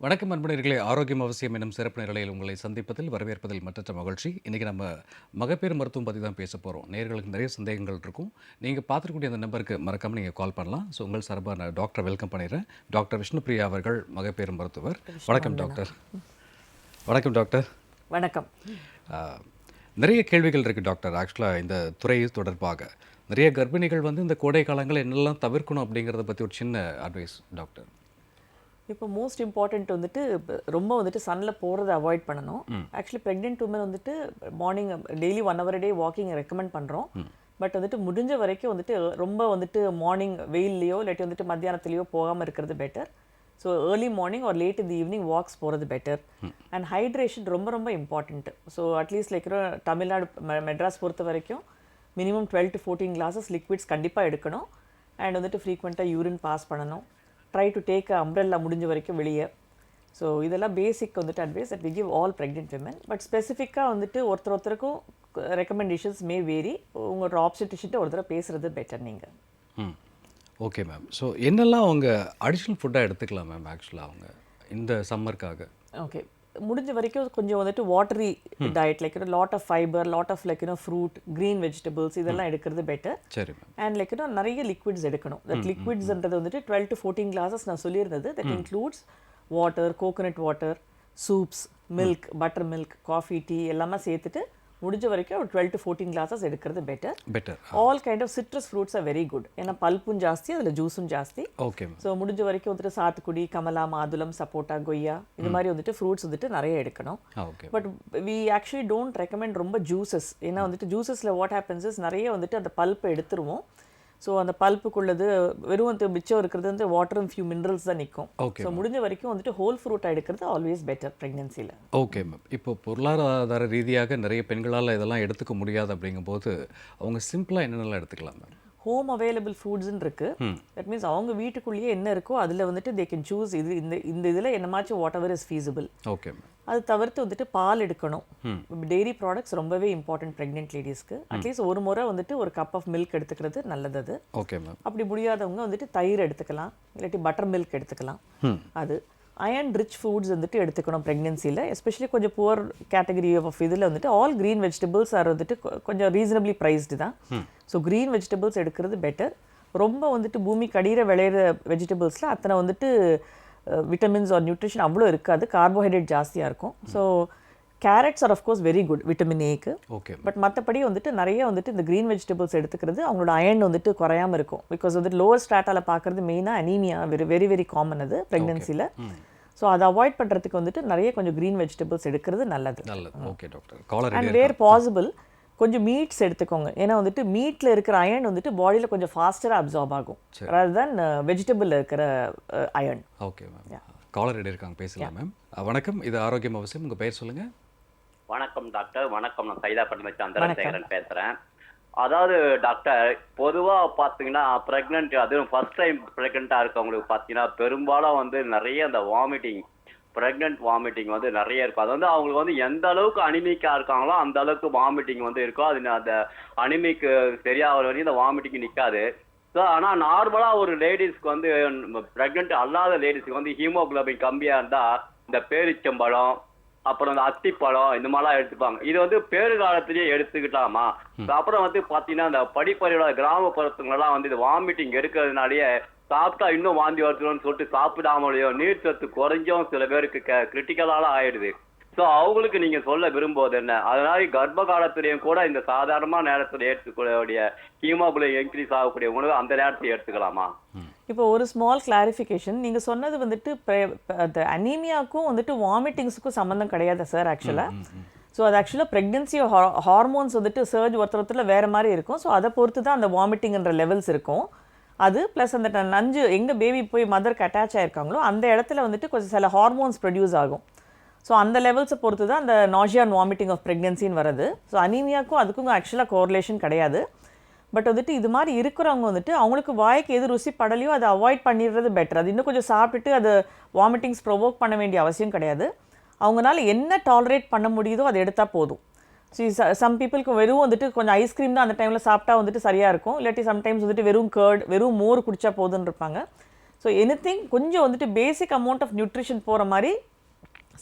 வணக்கம் அன்பனர்களே, ஆரோக்கியம் அவசியம் என்னும் சிறப்பு நிலையில் உங்களை சந்திப்பதில் வரவேற்பதில் மற்றற்ற மகிழ்ச்சி. இன்றைக்கி நம்ம மகப்பேறு மருத்துவம் பற்றி தான் பேச போகிறோம். நேயர்களுக்கு நிறைய சந்தேகங்கள் இருக்கும். நீங்கள் பார்த்துக்கூடிய அந்த நம்பருக்கு மறக்காமல் நீங்கள் கால் பண்ணலாம். ஸோ உங்கள் சார்பாக நான் டாக்டர் வெல்கம் பண்ணிடுறேன். டாக்டர் விஷ்ணுபிரியா அவர்கள் மகப்பேறு மருத்துவர். வணக்கம் டாக்டர். வணக்கம் டாக்டர். வணக்கம். நிறைய கேள்விகள் இருக்குது டாக்டர். ஆக்சுவலாக இந்த துறை தொடர்பாக நிறைய கர்ப்பிணிகள் இந்த கோடை காலங்கள் என்னெல்லாம் தவிர்க்கணும் அப்படிங்கிறத பற்றி ஒரு சின்ன அட்வைஸ் டாக்டர். இப்போ மோஸ்ட் இம்பார்ட்டண்ட் ரொம்ப சன்னில் போகிறத அவாய்ட் பண்ணணும். Actually pregnant woman morning daily 1 hour a day walking recommend பண்ணுறோம். பட் முடிஞ்ச வரைக்கும் ரொம்ப மார்னிங் வெயில்லையோ இல்லாட்டி மத்தியானத்துலேயோ போகாமல் இருக்கிறது பெட்டர். ஸோ ஏர்லி மார்னிங் ஒரு லேட் இந்த ஈவினிங் வாக்ஸ் போகிறது பெட்டர். அண்ட் ஹைட்ரேஷன் ரொம்ப ரொம்ப important. So at least Tamil Nadu Madras பொறுத்த வரைக்கும் மினிமம் 12 to 14 glasses லிக்விட்ஸ் கண்டிப்பாக எடுக்கணும். அண்ட் ஃப்ரீக்வெண்ட்டாக யூரின் பாஸ் பண்ணணும். ட்ரை டு டேக் அம்ப்ரெல்லா முடிஞ்ச வரைக்கும் வெளியே. ஸோ இதெல்லாம் basic advice that we give all pregnant women. But ஸ்பெசிஃபிக்காக ஒருத்தருக்கும் ரெக்கமெண்டேஷன்ஸ் மே வேரி. உங்களோட ஆப்ஸ்டிஷியன்ட்ட ஒரு தடவை பேசுகிறது பெட்டர் நீங்கள். Okay ma'am. ஸோ என்னெல்லாம் அவங்க அடிஷ்னல் ஃபுட்டாக எடுத்துக்கலாம் மேம் ஆக்சுவலாக அவங்க இந்த சம்மருக்காக? ஓகே, முடிஞ்ச வரைக்கும் கொஞ்சம் watery diet lot of fibre, lot of fruit, green vegetables இதெல்லாம் எடுக்கிறது பெட்டர். சரி. அண்ட் நிறைய லிக்விட்ஸ் எடுக்கணும். தட் லிக்விட்ஸ்ன்றது 12 to 14 glasses நான் சொல்லியிருந்தது. That includes water, coconut water, soups, milk, butter milk, coffee, tea எல்லாமே சேர்த்துட்டு முடிஞ்ச வரைக்கும் ஒரு 12 to 14 glasses எடுக்கிறது better. All kind of citrus fruits are very good. ஏன்னா பல்ப்பும் ஜாஸ்தி, அதில் ஜூஸும் ஜாஸ்தி. ஓகே. ஸோ முடிஞ்ச வரைக்கும் சாத்துக்குடி, கமலா, மாதுளம், சப்போட்டா, கொய்யா இது மாதிரி ஃப்ரூட்ஸ் நிறைய எடுக்கணும். But we actually don't recommend ரொம்ப ஜூஸஸ். ஏன்னா ஜூஸஸில் வாட் ஹேப்பன்ஸ் இஸ் நிறைய அந்த பல்ப்பை எடுத்துருவோம். ஸோ அந்த பல்ப்புக்குள்ளது வெறும் மிச்சம் இருக்கிறது வாட்டரும் ஃபியூ மினரல்ஸ் தான் நிற்கும். ஸோ முடிஞ்ச வரைக்கும் ஹோல் ஃப்ரூட்டாக எடுக்கிறது ஆல்வேஸ் பெட்டர் ப்ரெக்னென்சியில். Okay ma'am. இப்போ பொருளாதார ரீதியாக நிறைய பெண்களால் இதெல்லாம் எடுத்துக்க முடியாது அப்படிங்கும்போது அவங்க சிம்பிளாக என்னென்னலாம் எடுத்துக்கலாம் மேம்? ஹோம் அவைலபிள் ஃபுட்ஸ்ன்னு இருக்குது. தட் மீன்ஸ் அவங்க வீட்டுக்குள்ளேயே என்ன இருக்கோ அதில் தே கேன் சூஸ். இந்த இதில் என்னமாச்சும் whatever is feasible. Okay. அது தவிர்த்து பால் எடுக்கணும். டெய்ரி ப்ராடக்ட்ஸ் ரொம்பவே இம்பார்ட்டன்ட் ப்ரெக்னென்ட் லேடிஸ்க்கு. அட்லீஸ்ட் ஒரு முறை ஒரு கப் ஆஃப் மில்க் எடுத்துக்கிறது நல்லது. அது ஓகே மேம். அப்படி முடியாதவங்க தயிர் எடுத்துக்கலாம், இல்லாட்டி பட்டர் மில்க் எடுத்துக்கலாம். அது அயர்ன் ரிச் ஃபுட்ஸ் எடுத்துக்கணும் ப்ரெக்னென்சியில். எஸ்பெஷலி கொஞ்சம் புவர் கேட்டகரி ஆஃப் இதில் ஆல் க்ரீன் வெஜிடபிள்ஸ் ஆர் கொஞ்சம் ரீசனபிளி ப்ரைஸ்டு தான். ஸோ க்ரீன் வெஜிடபிள்ஸ் எடுக்கிறது பெட்டர். ரொம்ப பூமிக்கு அடியில் விளையிற வெஜிடபிள்ஸில் அத்தனை விட்டமின்ஸ் ஆர் நியூட்ரிஷன் அவ்வளோ இருக்காது. கார்போஹைட்ரேட் ஜாஸ்தியாக இருக்கும். So carrots are of course very good vitamin ஏக்கு. ஓகே. பட் மற்றபடி நிறைய இந்த க்ரீன் வெஜிடபிள்ஸ் எடுத்துக்கிறது அவங்களோட அயர்ன் குறையாமல் இருக்கும். பிகாஸ் லோவர் ஸ்டாட்டாவில் பார்க்குறது மெயினாக அனீமியா வெரி வெரி காமன் அது ப்ரெக்னென்சியில். ஸோ அதை அவாய்ட் பண்ணுறதுக்கு நிறைய கொஞ்சம் க்ரீன் வெஜிடபிள்ஸ் எடுக்கிறது நல்லது. Okay doctor. And where possible கொஞ்சம் மீட்ஸ் எடுத்துக்கோங்க. ஏன்னா மீட்டில் இருக்கிற அயர்ன் பாடியில் கொஞ்சம் ஃபாஸ்டராக அப்சார்ப் ஆகும் ரதர் தென் வெஜிடபிளில் இருக்கிற iron. Okay ma'am. Caller ready இருக்காங்க, பேசலாம் மேம். வணக்கம், இது ஆரோக்கியம் அவசியம். உங்கள் பெயர் சொல்லுங்கள். வணக்கம் டாக்டர். வணக்கம், நான் சைதாப்பட்டினம் சந்திரசேகரன் பேசுகிறேன். அதாவது டாக்டர், பொதுவாக பார்த்தீங்கன்னா ப்ரெக்னென்ட், அதுவும் ஃபர்ஸ்ட் டைம் ப்ரெக்னெண்ட்டாக இருக்கவங்களுக்கு பார்த்தீங்கன்னா பெரும்பாலும் நிறைய அந்த வாமிட்டிங், ப்ரெக்னென்ட் வாமிட்டிங் நிறைய இருக்கும். அது அவங்களுக்கு எந்த அளவுக்கு அனிமிக்காக இருக்காங்களோ அந்த அளவுக்கு வாமிட்டிங் இருக்கும். அது அந்த அனிமிக்கு சரியாகிற வரையும் இந்த வாமிட்டிங் நிற்காது. ஸோ ஆனால் நார்மலாக ஒரு லேடிஸ்க்கு ப்ரெக்னென்ட் அல்லாத லேடிஸ்க்கு ஹீமோகுளோபின் கம்மியாக இருந்தால் இந்த பேரிச்சம்பழம், அப்புறம் இந்த அத்திப்பழம் இந்த மாதிரிலாம் எடுத்துப்பாங்க. இது பேறு காலத்திலேயே எடுத்துக்கிட்டாமா? அப்புறம் பார்த்தீங்கன்னா இந்த படிப்பறியோட கிராமப்புறத்துங்களெல்லாம் இது வாமிட்டிங் எடுக்கிறதுனாலேயே சாப்பிட்டா இன்னும் வாந்தி வருதுன்னு சொல்லிட்டு சாப்பிடாமலையோ நீர் சத்து குறைஞ்சும் சில பேருக்கு கிரிட்டிக்கலால ஆயிடுது. ஸோ அவங்களுக்கு நீங்க சொல்ல விரும்புவது என்ன? அதனால கர்ப்ப காலத்திலையும் கூட இந்த சாதாரணமான நேரத்தில் எடுத்துக்கூடிய ஹீமோகுளோபின் இன்க்ரீஸ் ஆகக்கூடிய உணவு அந்த நேரத்தில் எடுத்துக்கலாமா? இப்போ ஒரு ஸ்மால் கிளாரிஃபிகேஷன். நீங்கள் சொன்னது அனீமியாவுக்கும் வாமிட்டிங்ஸுக்கும் சம்மந்தம் கிடையாது சார் ஆக்சுவலாக. ஸோ அது ஆக்சுவலாக ப்ரெக்னென்சி ஹார்மோன்ஸ் சர்ஜ் ஒருத்தரத்தில் வேறு மாதிரி இருக்கும். ஸோ அதை பொறுத்து தான் அந்த வாமிட்டிங்ன்ற லெவல்ஸ் இருக்கும். அது ப்ளஸ் அந்த நஞ்சு எங்கே பேபி போய் மதருக்கு அட்டாச் ஆகிருக்காங்களோ அந்த இடத்துல கொஞ்சம் சில ஹார்மோன்ஸ் ப்ரொடியூஸ் ஆகும். ஸோ அந்த லெவல்ஸை பொறுத்து தான் அந்த நாஷியா அண்ட் வாமிட்டிங் ஆஃப் ப்ரெக்னென்சின்னு வருது. ஸோ அனீமியாவுக்கும் அதுக்கும் ஆக்சுவலாக கோரிலேஷன் கிடையாது. பட் இது மாதிரி இருக்கிறவங்க அவங்களுக்கு வாய்க்கு எது ருசி படலையோ அதை அவாய்ட் பண்ணிடுறது பெட்டர். அது இன்னும் கொஞ்சம் சாப்பிட்டுட்டு அது வாமிட்டிங்ஸ் ப்ரொவோக் பண்ண வேண்டிய அவசியம் கிடையாது. அவங்களால என்ன டாலரேட் பண்ண முடியுதோ அதை எடுத்தால் போதும். சம் பீப்புளுக்கு வெறும் கொஞ்சம் ஐஸ்கிரீம் தான் அந்த டைமில் சாப்பிட்டா சரியாக இருக்கும். இல்லாட்டி சம்டைம்ஸ் வெறும் கர்ட், வெறும் மோர் குடித்தா போதுன்னு இருப்பாங்க. ஸோ எனிதிங் கொஞ்சம் வந்துட்டு பேசிக் அமௌண்ட் ஆஃப் நியூட்ரிஷன் போகிற மாதிரி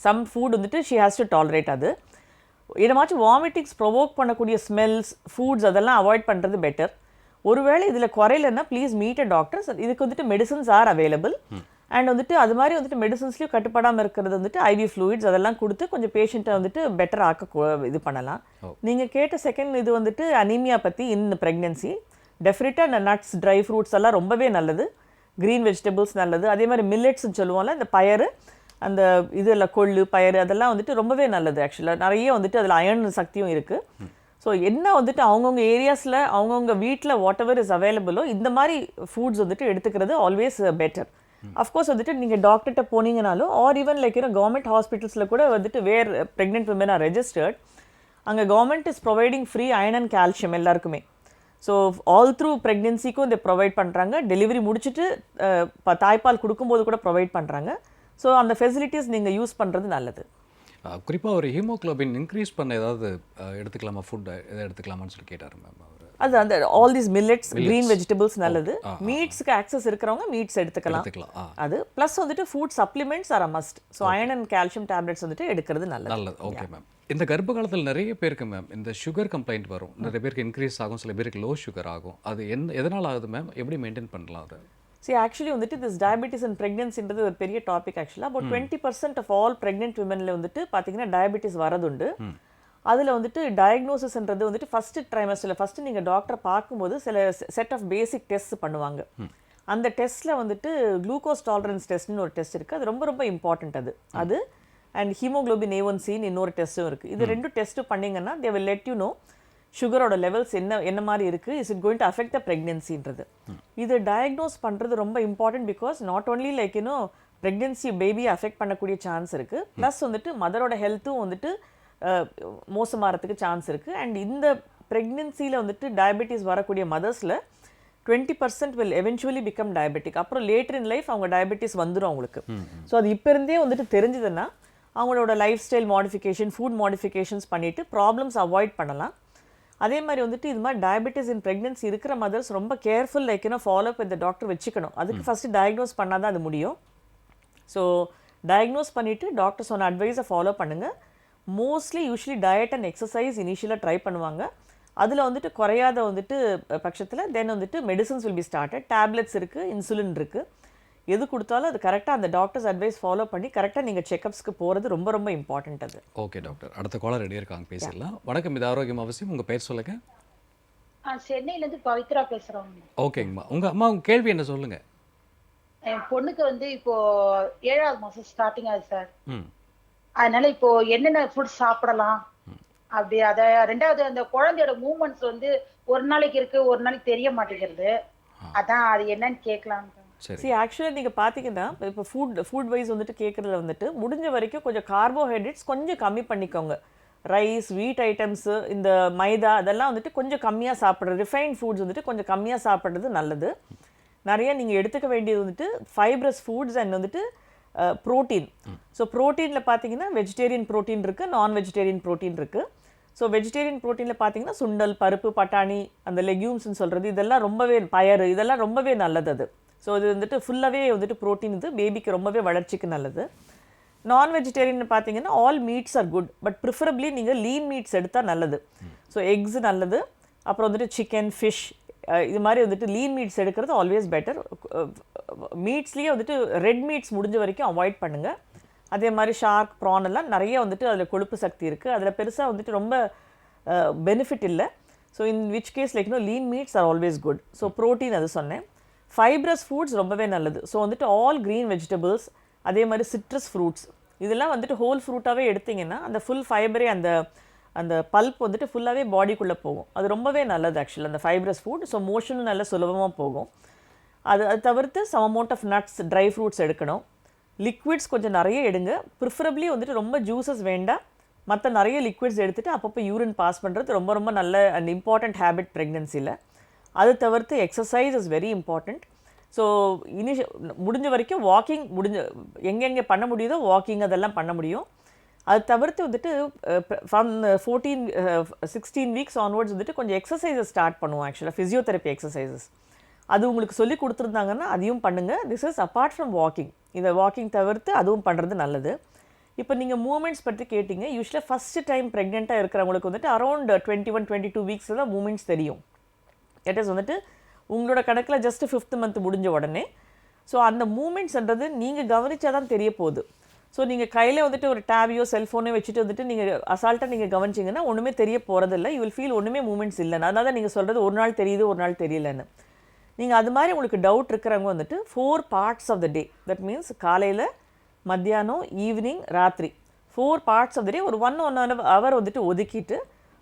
சம் ஃபுட் வந்துட்டு ஷி ஹேஸ் டு டாலரேட். அது என்னமாச்சும் வாமிட்டிங்ஸ் ப்ரொவோக் பண்ணக்கூடிய ஸ்மெல்ஸ் ஃபுட்ஸ் அதெல்லாம் அவாய்ட் பண்ணுறது பெட்டர். ஒருவேளை இதில் குறையிலன்னா ப்ளீஸ் மீட் அ டாக்டர்ஸ். இதுக்கு வந்துட்டு மெடிசன்ஸ் ஆர் அவைலபிள். அண்ட் வந்துட்டு அது மாதிரி வந்துட்டு மெடிசன்ஸ்லையும் கட்டுப்படாமல் இருக்கிறது வந்துட்டு ஐவி ஃப்ளூயிட்ஸ் அதெல்லாம் கொடுத்து கொஞ்சம் பேஷண்ட்டை வந்துட்டு பெட்டர் இது பண்ணலாம். நீங்கள் கேட்ட செகண்ட் இது வந்துட்டு அனீமியா பற்றி இன் ப்ரெக்னென்சி டெஃபினட்டாக இந்த நட்ஸ் ட்ரை ஃப்ரூட்ஸ் எல்லாம் ரொம்பவே நல்லது. க்ரீன் வெஜிடபிள்ஸ் நல்லது. அதே மாதிரி மில்லட்ஸ்ன்னு சொல்லுவோம்ல, இந்த பயறு, அந்த இதில் கொள்ளு பயறு அதெல்லாம் வந்துட்டு ரொம்பவே நல்லது. ஆக்சுவலாக நிறைய வந்துட்டு அதில் அயர்ன் சக்தியும் இருக்குது. ஸோ என்ன வந்துட்டு அவங்கவுங்க ஏரியாஸில் அவங்கவுங்க வீட்டில் வாட் எவர் இஸ் அவைலபிளோ இந்த மாதிரி ஃபுட்ஸ் வந்துட்டு எடுத்துக்கிறது ஆல்வேஸ் பெட்டர். அஃப்கோர்ஸ் வந்துட்டு நீங்கள் டாக்டர்கிட்ட போனீங்கனாலும் ஆர் ஈவன் லைக் கவர்மெண்ட் ஹாஸ்பிட்டல்ஸில் கூட வந்துட்டு வேர் ப்ரெக்னென்ட் விமன் ஆர் ரெஜிஸ்டர்ட், அங்கே government is providing free iron and calcium எல்லாருக்குமே. ஸோ ஆல் த்ரூ ப்ரெக்னென்சிக்கும் இதை ப்ரொவைட் பண்ணுறாங்க. டெலிவரி முடிச்சுட்டு தாய்ப்பால் கொடுக்கும்போது கூட ப்ரொவைட் பண்ணுறாங்க. ஸோ அந்த ஃபெசிலிட்டிஸ் நீங்கள் யூஸ் பண்ணுறது நல்லது. குறிப்பாக ஒரு ஹீமோக்ளோபின் இன்க்ரீஸ் பண்ண ஏதாவது எடுத்துக்கலாமா, ஃபுட் எதாவது எடுத்துக்கலாமான்னு சொல்லி கேட்டார் மேம் அவர். அது அந்த all these millets green vegetables நல்லது. மீட்ஸ்க்கு ஆக்சஸ் இருக்கிறவங்க மீட்ஸ் எடுத்துக்கலாம். அது ப்ளஸ் வந்துட்டு food supplements are a must. So iron and calcium tablets வந்துட்டு எடுக்கிறது நல்லது. Okay ma'am. இந்த கர்ப்ப காலத்தில் நிறைய பேருக்கு மேம் இந்த சுகர் கம்ப்ளைண்ட் வரும். நிறைய பேருக்கு இன்க்ரீஸ் ஆகும், சில பேருக்கு லோ சுகர் ஆகும். அது எதனால் ஆகுது மேம்? எப்படி மெயின்டைன் பண்ணலாம் அதை? ஆக்சுவலி வந்துட்டு திஸ் டயபெட்டிஸ் அண்ட் ப்ரெக்னென்சின்றது ஒரு பெரிய டாபிக். ஆக்சுவலாக about 20% ஆஃப் ஆல் ப்ரெக்னென்ட் விமனில் வந்துட்டு பார்த்தீங்கன்னா டயபெட்டிஸ் வரதுண்டு. அதில் வந்துட்டு டயக்னோசிஸ்ன்றது வந்துட்டு ஃபஸ்ட்டு ட்ரைமஸ்டரில் ஃபஸ்ட்டு நீங்கள் டாக்டரை பார்க்கும்போது சில செட் ஆஃப் பேசிக் டெஸ்ட் பண்ணுவாங்க. அந்த டெஸ்ட்டில் வந்துட்டு குளுக்கோஸ் டாலரன்ஸ் டெஸ்ட்னு ஒரு டெஸ்ட் இருக்குது. அது ரொம்ப ரொம்ப இம்பார்ட்டண்ட். அது அண்ட் ஹீமோக்ளோபின் A1Cன்னு இன்னொரு டெஸ்ட்டும் இருக்குது. இது ரெண்டும் டெஸ்ட்டு பண்ணிங்கன்னா they will let you know சுகரோட லெவல்ஸ் என்ன மாதிரி இருக்குது, is it going to affect the ப்ரெக்னென்சின்றது. இது டயக்னோஸ் பண்ணுறது ரொம்ப important. Because not only like pregnancy பேபியை அஃபெக்ட் பண்ணக்கூடிய சான்ஸ் இருக்குது, ப்ளஸ் வந்துட்டு மதரோட ஹெல்த்தும் வந்துட்டு மோசமாகறதுக்கு சான்ஸ் இருக்குது. அண்ட் இந்த ப்ரெக்னென்சியில் வந்துட்டு டயபெட்டிஸ் வரக்கூடிய மதர்ஸில் 20% வில் எவென்ச்சுவலி பிகம் டயபெட்டிக். அப்புறம் லேட்டர் இன் லைஃப் அவங்க டயபெட்டிஸ் வந்துடும் அவங்களுக்கு. ஸோ அது இப்போ இருந்தே வந்துட்டு தெரிஞ்சதுன்னா அவங்களோட life style modification, food modifications பண்ணிவிட்டு ப்ராப்ளம்ஸ் அவாய்ட் பண்ணலாம். அதே மாதிரி வந்துட்டு இது மாதிரி டயபெட்டிஸ் இன் ப்ரெக்னென்சி இருக்கிற மதர்ஸ் ரொம்ப கேர்ஃபுல் லைக் ஃபாலோ அப் இந்த டாக்டர் வச்சுக்கணும். அதுக்கு ஃபஸ்ட்டு டயக்னோஸ் பண்ணால் தான் அது முடியும். ஸோ டயக்னோஸ் பண்ணிவிட்டு டாக்டர் சொன்ன அட்வைஸை ஃபாலோ பண்ணுங்கள். Mostly usually diet and exercise இனிஷியலாக ட்ரை பண்ணுவாங்க. அதில் வந்துட்டு குறையாத வந்துட்டு பட்சத்தில் தென் வந்துட்டு medicines will be started. Tablets இருக்குது, இன்சுலின் இருக்குது. எது கொடுத்தாலும் அது கரெக்டாக அந்த டாக்டர்ஸ் அட்வைஸ் ஃபாலோ பண்ணி கரெக்டாக நீங்கள் செக்கப்ஸ்க்கு போகிறது ரொம்ப ரொம்ப இம்பார்ட்டன்ட். அது ஓகே டாக்டர். அடுத்த காலர் ரெடியாக இருக்காங்க, பேசிடலாம். வணக்கம், இது ஆரோக்கியம் அவசியம். உங்கள் பேர் சொல்லுங்கள். சென்னையிலேருந்து பவித்ரா பேசுகிறோம். ஓகேங்கம்மா. உங்கள் கேள்வி என்ன சொல்லுங்கள். என் பொண்ணுக்கு வந்து இப்போ 7வது மாதம் ஸ்டார்டிங் ஆகுது சார். அதனால இப்போ என்னென்ன ஃபுட் சாப்பிடலாம் அப்படி, அதை 2வது அந்த குழந்தையோட மூமெண்ட்ஸ் வந்து ஒரு நாளைக்கு இருக்கு, ஒரு நாளைக்கு தெரிய மாட்டேங்கிறது. அதான் அது என்னன்னு கேட்கலாம். ஆக்சுவலாக நீங்கள் பார்த்தீங்கன்னா இப்போ ஃபுட் வைஸ் வந்துட்டு கேட்குறதுல வந்துட்டு முடிஞ்ச வரைக்கும் கொஞ்சம் கார்போஹைட்ரேட்ஸ் கொஞ்சம் கம்மி பண்ணிக்கோங்க. ரைஸ், வீட் ஐட்டம்ஸு, இந்த மைதா அதெல்லாம் வந்துட்டு கொஞ்சம் கம்மியாக சாப்பிட்றது, ரிஃபைன்ட் ஃபுட்ஸ் வந்துட்டு கொஞ்சம் கம்மியாக சாப்பிட்றது நல்லது. நிறைய நீங்கள் எடுத்துக்க வேண்டியது வந்துட்டு ஃபைப்ரஸ் ஃபுட்ஸ் அண்ட் வந்துட்டு ப்ரோட்டீன். ஸோ ப்ரோட்டீனில் பார்த்தீங்கன்னா வெஜிடேரியன் ப்ரோட்டீன் இருக்குது, நான் வெஜிடேரியன் ப்ரோட்டீன் இருக்குது. ஸோ வெஜிடேரியன் ப்ரோட்டீனில் பார்த்தீங்கன்னா சுண்டல், பருப்பு, பட்டாணி, அந்த லெக்யூம்ஸ்ன்னு சொல்கிறது இதெல்லாம் ரொம்பவே, பயறு இதெல்லாம் ரொம்பவே நல்லது. அது ஸோ இது வந்துட்டு ஃபுல்லாகவே வந்துட்டு ப்ரோட்டீன், இது பேபிக்கு ரொம்பவே வளர்ச்சிக்கு நல்லது. நான் வெஜிடேரியன் பார்த்தீங்கன்னா all meets are good, but preferably நீங்கள் லீன் மீட்ஸ் எடுத்தால் நல்லது. ஸோ எக்ஸ் நல்லது, அப்புறம் வந்துட்டு சிக்கன், ஃபிஷ், இது மாதிரி வந்துட்டு லீன் மீட்ஸ் எடுக்கிறது ஆல்வேஸ் பெட்டர். மீட்ஸ்லேயே வந்துட்டு ரெட் மீட்ஸ் முடிஞ்ச வரைக்கும் அவாய்ட் பண்ணுங்கள். அதே மாதிரி ஷார்க், ப்ரான் எல்லாம் நிறைய வந்துட்டு அதில் கொழுப்பு சக்தி இருக்குது, அதில் பெருசாக வந்துட்டு ரொம்ப பெனிஃபிட் இல்லை. So in which case like lean meats are always good. So protein அது சொன்னேன். ஃபைப்ரஸ் ஃபுட்ஸ் ரொம்பவே நல்லது. ஸோ வந்துட்டு ஆல் க்ரீன் வெஜிடபிள்ஸ், அதே மாதிரி சிட்ரஸ் ஃப்ரூட்ஸ் இதெல்லாம் வந்துட்டு ஹோல் ஃப்ரூட்டாகவே எடுத்திங்கன்னா அந்த ஃபுல் ஃபைபரே அந்த பல்ப் வந்துட்டு ஃபுல்லாகவே பாடிக்குள்ளே போகும். அது ரொம்பவே நல்லது ஆக்சுவலாக அந்த ஃபைப்ரஸ் ஃபுட். ஸோ மோஷனும் நல்ல சுலபமாக போகும். அது தவிர்த்து some amount of nuts, dry fruits எடுக்கணும். லிக்விட்ஸ் கொஞ்சம் நிறைய எடுங்க. ப்ரிஃபரபிளி வந்துட்டு ரொம்ப ஜூஸஸ் வேண்டாம். மற்ற நிறைய லிக்விட்ஸ் எடுத்துகிட்டு அப்பப்போ யூரின் பாஸ் பண்ணுறது ரொம்ப ரொம்ப நல்ல அண்ட் இம்பார்ட்டண்ட் ஹேபிட் ப்ரெக்னென்சியில். அது தவிர்த்து exercise is very important. So முடிஞ்ச வரைக்கும் வாக்கிங் எங்கெங்கே பண்ண முடியுதோ வாக்கிங் அதெல்லாம் பண்ண முடியும். அது தவிர்த்து வந்துட்டு ஃப்ரம் 16 வீக்ஸ் ஆன்வர்ட்ஸ் வந்துட்டு கொஞ்சம் எக்ஸசைஸஸ் ஸ்டார்ட் பண்ணுவோம். ஆக்சுவலாக ஃபிசியோதெரப்பி எக்ஸசைசஸ் அது உங்களுக்கு சொல்லி கொடுத்துருந்தாங்கன்னா அதையும் பண்ணுங்கள். This is apart from walking. இதை வாக்கிங் தவிர்த்து அதுவும் பண்ணுறது நல்லது. இப்போ நீங்கள் மூமெண்ட்ஸ் பற்றி கேட்டிங்க. யூஸ்வலாக ஃபஸ்ட்டு டைம் ப்ரெக்னெண்ட்டாக இருக்கிறவங்களுக்கு வந்துட்டு அரௌண்ட் 21-22 வீக்ஸில் தான் மூமெண்ட்ஸ் தெரியும். இட் இஸ் வந்துட்டு உங்களோட கணக்கில் ஜஸ்ட் 5th மந்த் முடிஞ்ச உடனே. ஸோ அந்த மூமெண்ட்ஸ்ன்றது நீங்கள் கவனிச்சா தான் தெரிய போகுது. ஸோ நீங்கள் கையில் வந்துட்டு ஒரு டேபையோ செல்ஃபோனோ வச்சுட்டு வந்துட்டு நீங்கள் அசால்ட்டாக நீங்கள் கவனிச்சிங்கன்னா ஒன்றுமே தெரிய போகிறதில்ல. யூ வில் ஃபீல் ஒன்றுமே மூமெண்ட்ஸ் இல்லைன்னு. அதனால தான் நீங்கள் சொல்கிறது ஒரு நாள் தெரியுது ஒரு நாள் தெரியலன்னு. நீங்கள் அது மாதிரி உங்களுக்கு டவுட் இருக்கிறவங்க வந்துட்டு 4 parts of the day, that means காலையில், மத்தியானம், ஈவினிங், ராத்திரி 4 parts ஆஃப் த டே ஒரு 1 hour வந்துட்டு ஒதுக்கிட்டு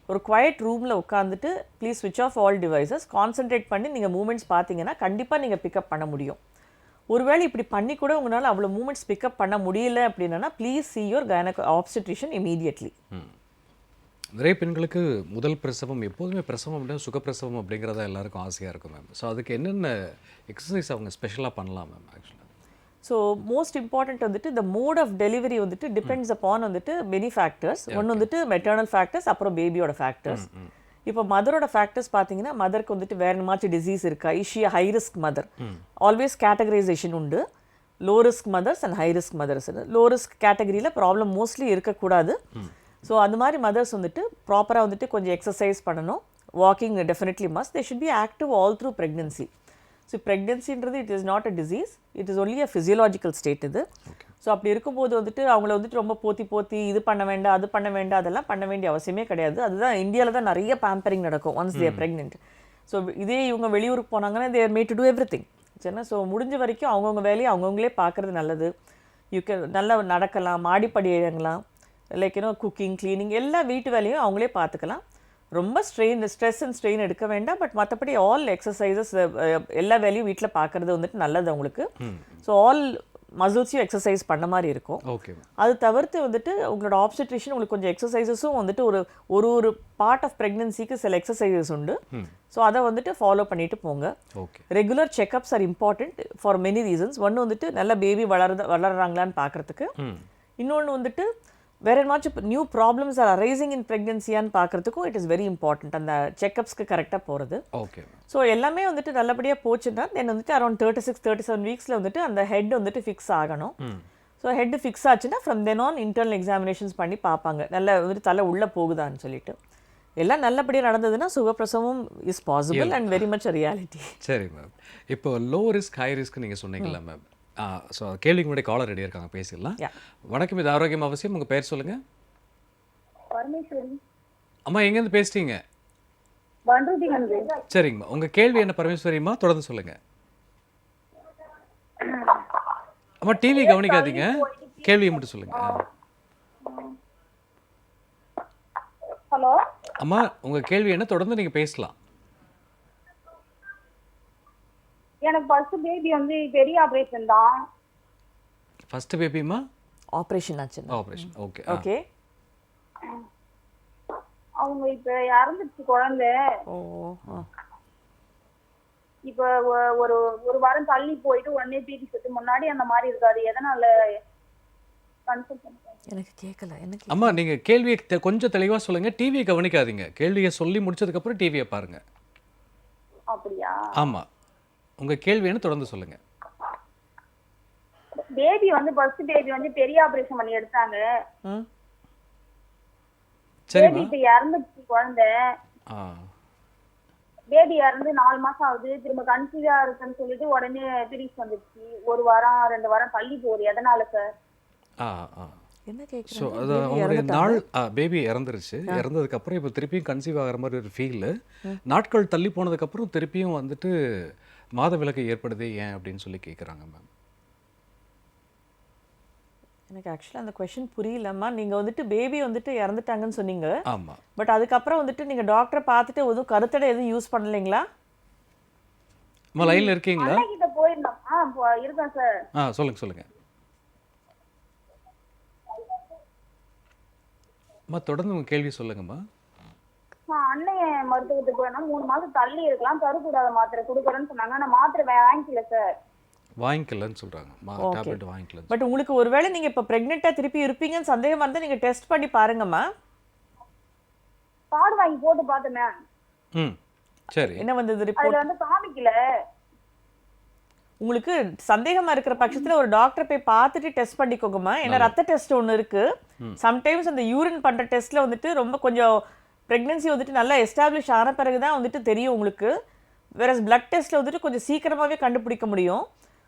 ஒரு குவைட் ரூமில் உட்காந்துட்டு ப்ளீஸ் ஸ்விட்ச் ஆஃப் ஆல் டிவைசஸ், கான்சென்ட்ரேட் பண்ணி நீங்கள் மூமெண்ட்ஸ் பார்த்தீங்கன்னா கண்டிப்பாக நீங்கள் பிக்கப் பண்ண முடியும். ஒருவேளை இப்படி பண்ணி கூட உங்களால் அவ்வளோ மூமெண்ட்ஸ் பிக்கப் பண்ண முடியல அப்படின்னா please see your obstetrician immediately. நிறைய பெண்களுக்கு முதல் பிரசவம் எப்போதுமே பிரசவம் அப்படின்னா சுகப்பிரசவம் அப்படிங்கிறதா எல்லாருக்கும் ஆசையாக இருக்கும் மேம். ஸோ அதுக்கு என்னென்ன எக்ஸசைஸ் அவங்க ஸ்பெஷலாக பண்ணலாம் மேம் ஆக்சுவலாக? ஸோ மோஸ்ட் இம்பார்ட்டண்ட் வந்துட்டு இந்த மோட் ஆஃப் டெலிவரி வந்துட்டு டிபெண்ட்ஸ் அப்பான் வந்துட்டு மெனி ஃபேக்டர்ஸ். ஒன்று வந்துட்டு மெட்டர்னல் ஃபேக்டர்ஸ், அப்புறம் பேபியோட ஃபேக்டர்ஸ். இப்போ மதரோட ஃபேக்டர்ஸ் பார்த்தீங்கன்னா மதருக்கு வந்துட்டு வேறு என்னமாச்சும் டிசீஸ் இருக்கா, இஷியா high risk mother, always categorization உண்டு, low risk mothers and high risk mothers. Low risk கேட்டகரியில் ப்ராப்ளம் மோஸ்ட்லி இருக்கக்கூடாது. ஸோ அந்த மாதிரி மதர்ஸ் வந்துட்டு ப்ராப்பராக வந்துட்டு கொஞ்சம் எக்ஸசைஸ் பண்ணணும். Walking definitely must. They should be active all through pregnancy. So ப்ரெக்னென்சின்றது it is not a disease, it is only a physiological state இது. ஸோ அப்படி இருக்கும்போது வந்துட்டு அவங்கள வந்துட்டு ரொம்ப போத்தி இது பண்ண வேண்டாம் அது பண்ண வேண்டாம் அதெல்லாம் பண்ண வேண்டிய அவசியமே கிடையாது. அதுதான் இந்தியாவில் தான் நிறைய பேம்பரிங் நடக்கும் ஒன்ஸ் தேர் ப்ரெக்னென்ட். ஸோ இதே இவங்க வெளியூருக்கு போனாங்கன்னா தேர் மேட் டு டூ எவ்ரிதிங். சரிண்ணா? ஸோ முடிஞ்ச வரைக்கும் அவங்கவுங்க வேலையை அவங்கவுங்களே பார்க்குறது நல்லது. யூ கேன் நல்லா நடக்கலாம், மாடிப்படி இறங்கலாம், லைக் குக்கிங், க்ளீனிங் எல்லா வீட்டு வேலையும் அவங்களே பார்த்துக்கலாம். ரொம்ப ஸ்ட்ரெஸ் அண்ட் ஸ்ட்ரெயின் எடுக்க வேண்டாம். பட் மற்றபடி ஆல் எக்ஸசைசஸ் எல்லா வேலையும் வீட்டில் பார்க்குறது வந்துட்டு நல்லது அவங்களுக்கு. ஸோ ஆல் மசில்ஸையும் எக்ஸசைஸ் பண்ண மாதிரி இருக்கும். ஓகே. அது தவிர்த்து வந்துட்டு உங்களோட ஆப்ஸ்டெட்ரிஷியன் உங்களுக்கு கொஞ்சம் எக்ஸசைசஸும் வந்துட்டு ஒரு பார்ட் ஆஃப் ப்ரெக்னென்சிக்கு சில எக்ஸசைசஸ் உண்டு. ஸோ அதை வந்துட்டு ஃபாலோ பண்ணிட்டு போங்க. Regular check-ups R important for many reasons. ஒன்று வந்துட்டு நல்ல பேபி வளர்றாங்களான்னு பார்க்குறதுக்கு. இன்னொன்று வந்துட்டு வேறு என்னாச்சும் நியூ ப்ராப்ளம்ஸ் ஆர் அரைசிங் இன் ப்ரெக்னென்சியான்னு பார்க்குறதுக்கும் இட் இஸ் வெரி இம்பார்ட்டண்ட் அந்த செக்அப்ஸ்க்கு கரெக்டாக போகிறது. ஓகே. ஸோ எல்லாமே வந்துட்டு நல்லபடியாக போச்சுன்னா தென் வந்துட்டு அரௌண்ட் 36-37 வீக்ஸில் வந்துட்டு அந்த ஹெட் வந்துட்டு ஃபிக்ஸ் ஆகணும். ஸோ ஹெட் ஃபிக்ஸ் ஆச்சுன்னா from then on internal examinations பண்ணி பார்ப்பாங்க நல்லா வந்துட்டு தலை உள்ளே போகுதான்னு சொல்லிட்டு. எல்லாம் நல்லபடியாக நடந்ததுன்னா சுகப்பிரசவம் is possible and very much reality. சரி மேம். இப்போ லோ ரிஸ்க் ஹை ரிஸ்க் நீங்கள் சொன்னீங்களா மேம்? ஸோ கேள்விக்கு முன்னாடி காலர் ரெடியாக இருக்காங்க, பேசிடலாம். வணக்கம், இது ஆரோக்கியம் அவசியம். உங்கள் பேர் சொல்லுங்கள். பரமேஸ்வரி. அம்மா எங்கேருந்து பேசிட்டீங்க? சரிங்கம்மா, உங்கள் கேள்வி என்ன பரமேஸ்வரிம்மா? தொடர்ந்து சொல்லுங்கள். அம்மா டிவி கவனிக்காதீங்க, கேள்வியை மட்டும் சொல்லுங்கள். ஹலோ அம்மா உங்கள் கேள்வி என்ன? தொடர்ந்து நீங்கள் பேசலாம். எனக்கு ஃபர்ஸ்ட் பேபி வந்து பெரிய ஆபரேஷன் தான். ஃபர்ஸ்ட் பேபிமா? ஆபரேஷன் ஆச்சு. ஆபரேஷன். ஓகே. ஓகே. அவங்க இப்ப இறந்துச்சு குழந்தை. ஓ. இப்ப ஒரு வாரம் தள்ளி போயிட்டு உடனே பேபி செத்து முன்னாடி அந்த மாதிரி இருக்காது. எதனால கன்சல்ட் பண்ணுங்க? எனக்கு கேட்கல. எனக்கு அம்மா நீங்கள் கேள்வியை கொஞ்சம் தெளிவாக சொல்லுங்கள், டிவியை கவனிக்காதீங்க. கேள்வியை சொல்லி முடிச்சதுக்கப்புறம் டிவியை பாருங்க. அப்படியா? ஆமாம், உங்கள் கேள்வி என்ன? தொடர்ந்து சொல்லுங்கள். பேபி வந்து ஃபர்ஸ்ட் பேபி வந்து பெரிய ஆபரேஷன் பண்ணி எடுத்தாங்க. சரிம்மா. இப்ப இறந்துச்சு குழந்தை. பேபி இறந்து 4 மாசம் ஆகுது. திரும்ப கன்சீவா இருக்குன்னு சொல்லிட்டு உடனே பீரியட்ஸ் வந்துருச்சு. 1 வாரம் 2 வாரம் தள்ளி போகுது. எதனால சார்? என்ன கேக்குறீங்க? ஸோ அது அவங்களுடைய நாள் பேபி இறந்துருச்சு. இறந்ததுக்கப்புறம் இப்போ திருப்பியும் கன்சீவ் ஆகிற மாதிரி ஒரு ஃபீல். நாட்கள் தள்ளி போனதுக்கப்புறம் திருப்பியும் வந்துட்டு மாதவிலக்கு ஏற்படுது, ஏன் அப்படின்னு சொல்லி கேட்குறாங்க மேம். எனக்கு ஆக்சுவலாக அந்த கொஷின் புரியலம்மா. நீங்கள் வந்துட்டு பேபி வந்துட்டு இறந்துட்டாங்கன்னு சொன்னீங்க. ஆமாம். பட் அதுக்கப்புறம் வந்துட்டு நீங்கள் டாக்டரை பார்த்துட்டு எதுவும் கருத்தடை எதுவும் யூஸ் பண்ணலைங்களா? அம்மா லைனில் இருக்கீங்களா? கிட்ட போயிருந்தோம். இருக்கேன் சார். சொல்லுங்கள். அம்மா தொடர்ந்து உங்கள் கேள்வி சொல்லுங்கம்மா. அண்ணன் மருத்துவத்துக்கு போனா 3 மாசம் தள்ளி இருக்கலாம், தரக்கூடாத மாத்திரை கொடுக்குறேன்னு சொன்னாங்க. ஆனா மாத்திரை வாங்கிக்கல சார். வாங்கிக்கலன்னு சொல்றாங்க. டேப்லெட் வாங்கிக்கல. பட் உங்களுக்கு ஒருவேளை நீங்க இப்ப பிரெக்னென்ட்டா திருப்பி இருப்பீங்கன்னு சந்தேகமா இருந்தா நீங்க டெஸ்ட் பண்ணி பாருங்கம்மா. கார்டு வாங்கி போட்டு பார்த்தேன். சரி. என்ன வந்தது ரிப்போர்ட்? அதுல வந்து காமிக்கல. உங்களுக்கு சந்தேகமாக இருக்கிற பட்சத்தில் ஒரு டாக்டரை போய் பார்த்துட்டு டெஸ்ட் பண்ணிக்கோங்கம்மா. ஏன்னா ரத்த டெஸ்ட் ஒன்று இருக்குது. சம்டைம்ஸ் அந்த யூரின் பண்ணுற டெஸ்ட்டில் வந்துட்டு ரொம்ப கொஞ்சம் ப்ரெக்னென்சி வந்துட்டு நல்லா எஸ்டாப்ளிஷ் ஆன பிறகு தான் வந்துட்டு தெரியும் உங்களுக்கு. வேற பிளட் டெஸ்ட்டில் வந்துட்டு கொஞ்சம் சீக்கிரமாகவே கண்டுபிடிக்க முடியும்.